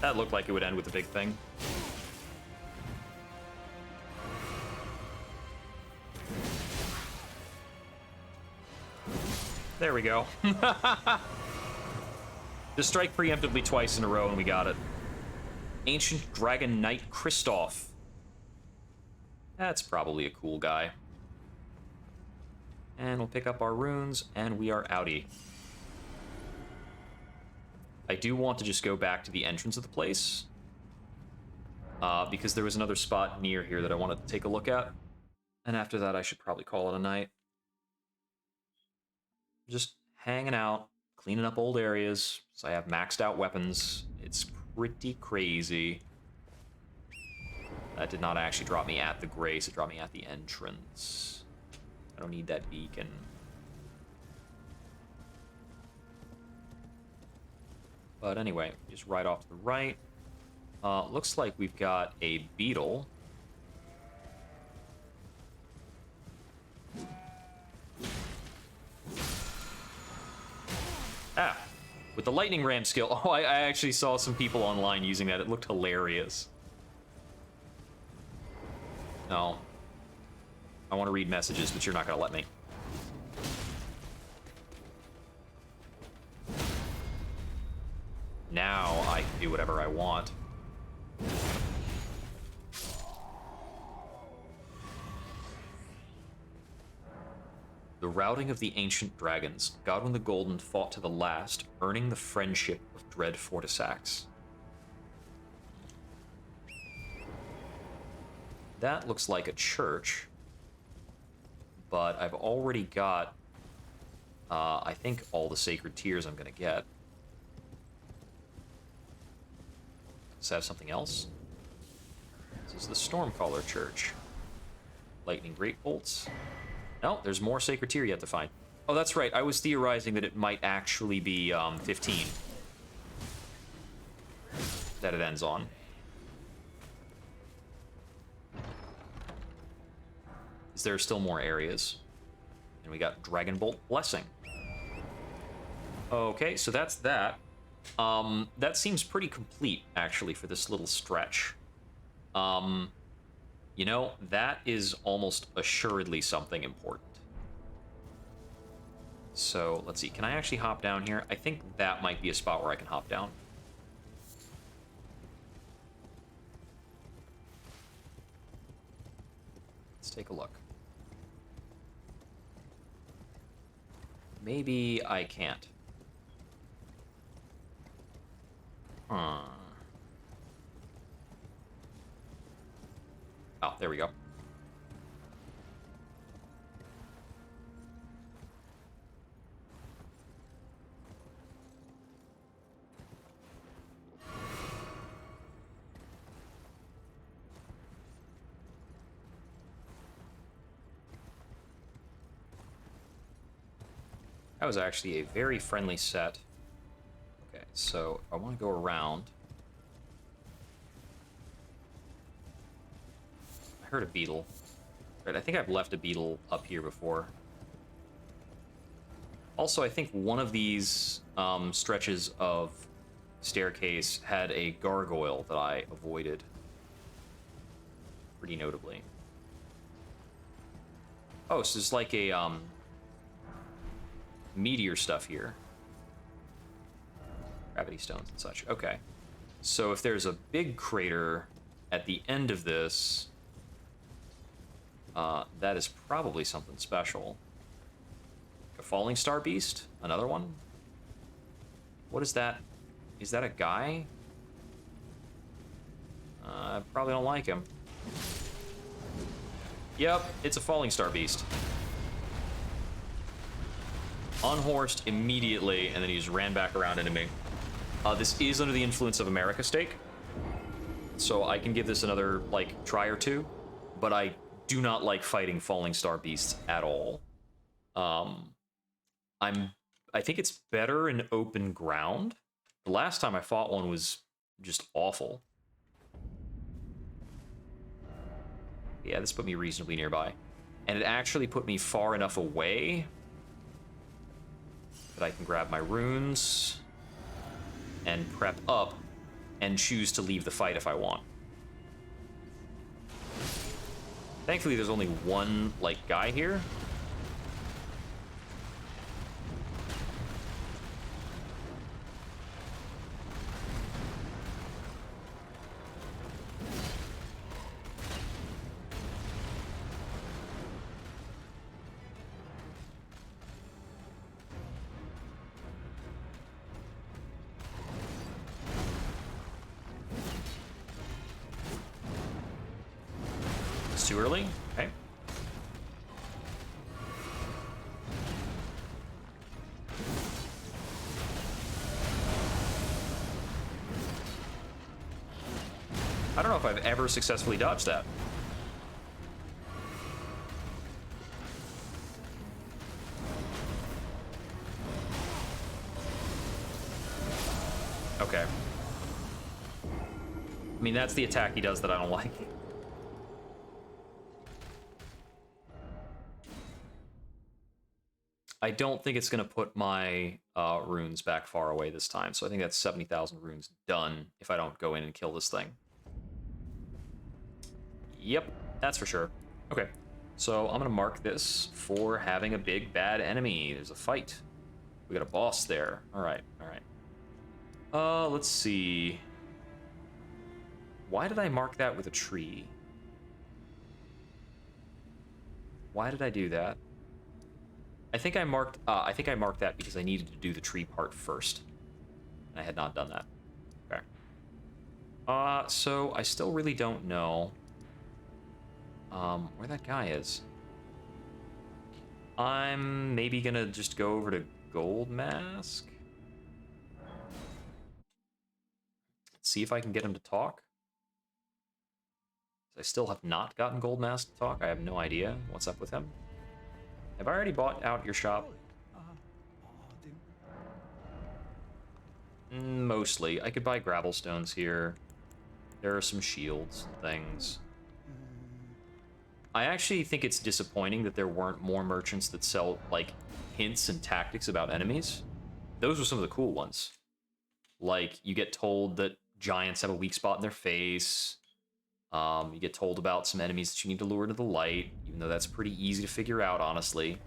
That looked like it would end with a big thing. There we go. Just strike preemptively twice in a row and we got it. Ancient Dragon Knight Kristoff. That's probably a cool guy. And we'll pick up our runes, and we are outie. I do want to just go back to the entrance of the place. Because there was another spot near here that I wanted to take a look at. And after that, I should probably call it a night. Just hanging out, cleaning up old areas, so I have maxed out weapons. It's pretty crazy. That did not actually drop me at the grace, it dropped me at the entrance. I don't need that beacon. But anyway, just right off to the right. Looks like we've got a beetle. Ah, with the lightning ram skill. Oh, I actually saw some people online using that. It looked hilarious. No. I want to read messages, but you're not going to let me. Now I can do whatever I want. The routing of the ancient dragons. Godwin the Golden fought to the last, earning the friendship of dread Fortisax. That looks like a church, but I've already got, I think, all the sacred tears I'm going to get. Does it have something else? This is the Stormcaller Church. Lightning Great Bolts. No, there's more sacred tear yet to find. Oh, that's right. I was theorizing that it might actually be 15 that it ends on. Is there still more areas? And we got Dragon Bolt Blessing. Okay, so that's that. That seems pretty complete, actually, for this little stretch. You know, that is almost assuredly something important. So, let's see. Can I actually hop down here? I think that might be a spot where I can hop down. Let's take a look. Maybe I can't. Oh, there we go. That was actually a very friendly set. Okay, so I want to go around. I heard a beetle. Right, I think I've left a beetle up here before. Also, I think one of these stretches of staircase had a gargoyle that I avoided pretty notably. Oh, so it's like a meteor stuff here. Gravity stones and such. Okay. So if there's a big crater at the end of this, that is probably something special. A falling star beast? Another one? What is that? Is that a guy? I probably don't like him. Yep, it's a falling star beast. Unhorsed immediately, and then he just ran back around into me. This is under the influence of America Steak, so I can give this another, like, try or two, but I do not like fighting falling star beasts at all. I think it's better in open ground. The last time I fought one was just awful. Yeah, this put me reasonably nearby. And it actually put me far enough away that I can grab my runes and prep up and choose to leave the fight if I want. Thankfully, there's only one, like, guy here. Too early? Okay. I don't know if I've ever successfully dodged that. Okay. I mean, that's the attack he does that I don't like. I don't think it's going to put my runes back far away this time, so I think that's 70,000 runes done if I don't go in and kill this thing. Yep, that's for sure. Okay, so I'm going to mark this for having a big bad enemy. There's a fight. We got a boss there. All right, all right. Let's see. Why did I mark that with a tree? Why did I do that? I think I marked that because I needed to do the tree part first. And I had not done that. Okay. So I still really don't know where that guy is. I'm maybe gonna just go over to Gold Mask. See if I can get him to talk. I still have not gotten Gold Mask to talk. I have no idea what's up with him. Have I already bought out your shop? Mostly. I could buy gravel stones here. There are some shields and things. I actually think it's disappointing that there weren't more merchants that sell, like, hints and tactics about enemies. Those were some of the cool ones. Like, you get told that giants have a weak spot in their face. You get told about some enemies that you need to lure to the light, even though that's pretty easy to figure out, honestly.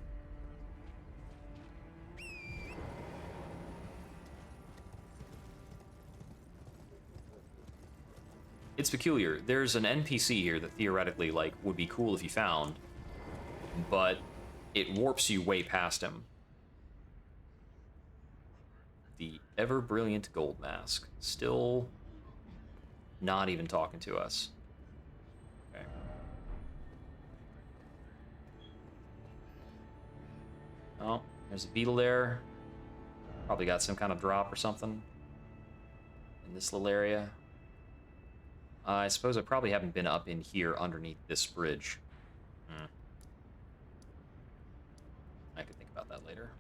It's peculiar. There's an NPC here that theoretically, like, would be cool if you found, but it warps you way past him. The ever-brilliant Gold Mask. Still not even talking to us. Okay. Oh, there's a beetle there. Probably got some kind of drop or something in this little area. I suppose I probably haven't been up in here underneath this bridge. I could think about that later.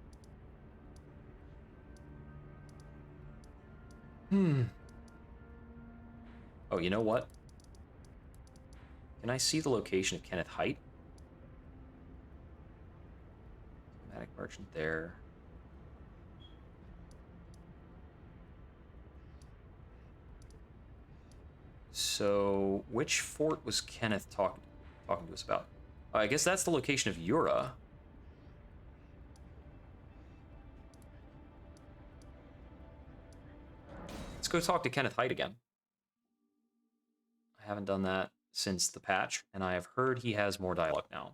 Oh, you know what? Can I see the location of Kenneth Height? Thematic merchant there. So, which fort was Kenneth talking to us about? I guess that's the location of Yura. Let's go talk to Kenneth Height again. I haven't done that since the patch, and I have heard he has more dialogue now.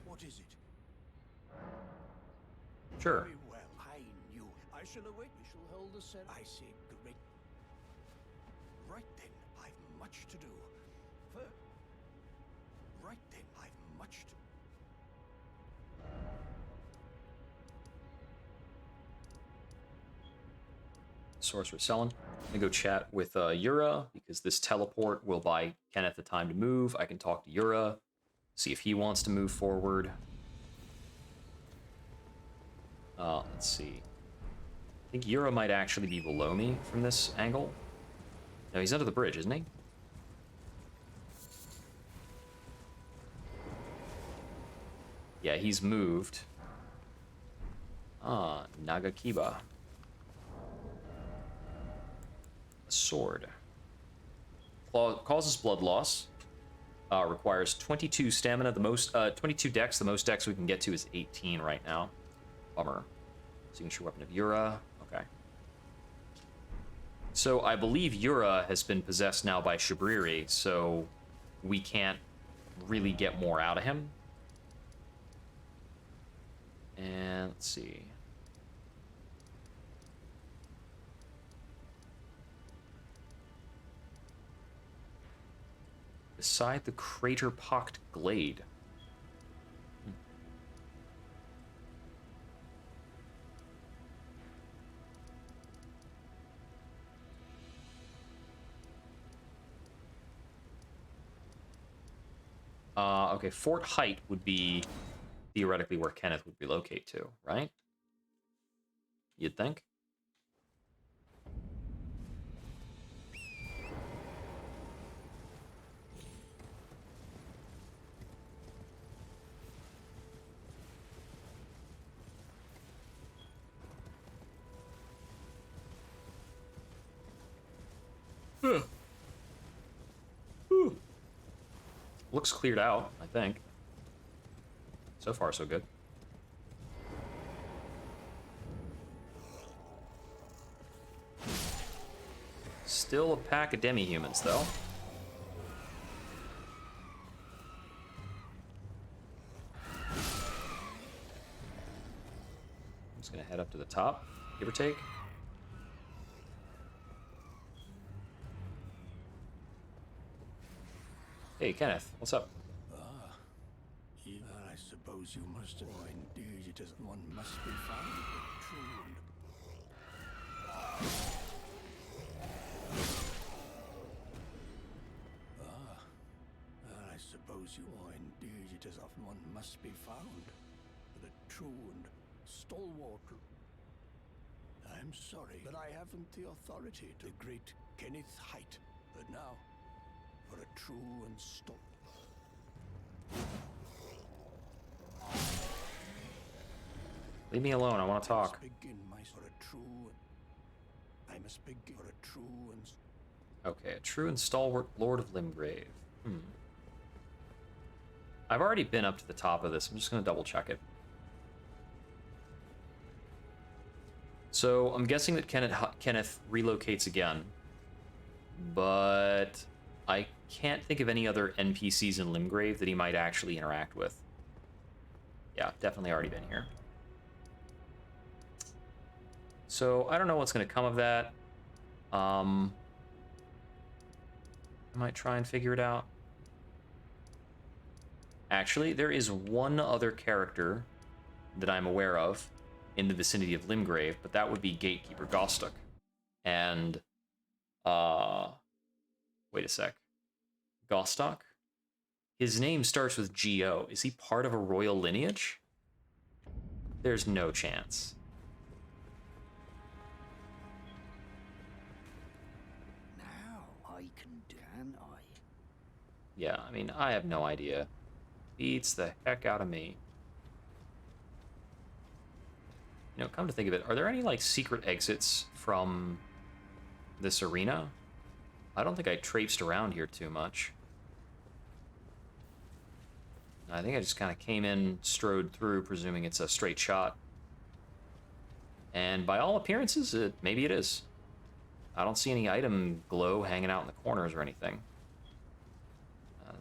What is it? Sure. Very well, I knew. I shall await. We shall hold the set. I see. Great. Right then, I've much to do. Right then, I've much to. Sorcerer selling. I'm gonna go chat with Yura, because this teleport will buy Kenneth the time to move. I can talk to Yura, see if he wants to move forward. Let's see. I think Yura might actually be below me from this angle. No, he's under the bridge, isn't he? Yeah, he's moved. Ah, Nagakiba. A sword. Causes blood loss. Requires 22 stamina. The most, 22 dex. The most dex we can get to is 18 right now. Bummer. Signature weapon of Yura. Okay. So I believe Yura has been possessed now by Shabriri, so we can't really get more out of him. And let's see. Beside the crater-pocked glade. Okay, Fort Height would be theoretically where Kenneth would relocate to, right? You'd think? Looks cleared out, I think. So far, so good. Still a pack of demi-humans, though. I'm just gonna head up to the top, give or take. Hey, Kenneth, what's up? I suppose you must have. Indeed, it is one must be found, true. I suppose you are. Indeed, it is often one must be found, the true and stalwart. I'm sorry, but I haven't the authority to the great Kenneth Height. But now, for a true and stalwart. Leave me alone, I want to talk. I must begin for a true and... Okay, a true and stalwart Lord of Limgrave. I've already been up to the top of this. I'm just going to double check it. So I'm guessing that Kenneth relocates again, but I can't think of any other NPCs in Limgrave that he might actually interact with. Yeah, definitely already been here. So I don't know what's going to come of that. I might try and figure it out. Actually, there is one other character that I'm aware of in the vicinity of Limgrave, but that would be Gatekeeper Gostock. And, wait a sec. Gostock? His name starts with G-O. Is he part of a royal lineage? There's no chance. Yeah, I mean, I have no idea. Beats the heck out of me. You know, come to think of it, are there any, like, secret exits from this arena? I don't think I traipsed around here too much. I think I just kind of came in, strode through, presuming it's a straight shot. And by all appearances, maybe it is. I don't see any item glow hanging out in the corners or anything.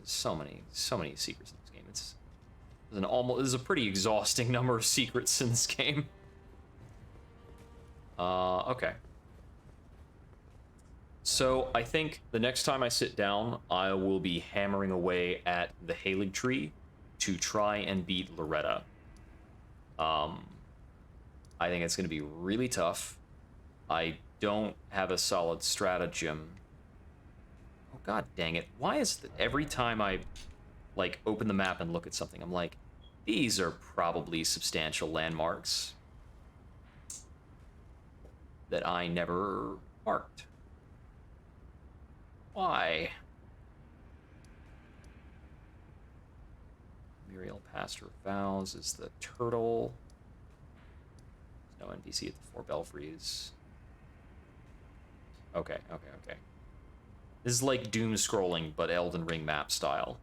So many secrets in this game. There's a pretty exhausting number of secrets in this game. Okay. So I think the next time I sit down, I will be hammering away at the Halig tree to try and beat Loretta. I think it's going to be really tough. I don't have a solid stratagem. Oh, god dang it. Why is it every time I, like, open the map and look at something, I'm like, these are probably substantial landmarks. that I never marked. Why? Muriel Pastor Vows is the turtle. There's no NPC at the Four Belfries. Okay. This is like doom scrolling, but Elden Ring map style.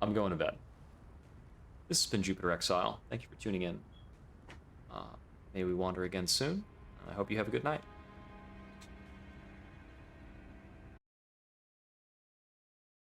I'm going to bed. This has been Jupiter Exile. Thank you for tuning in. May we wander again soon. I hope you have a good night.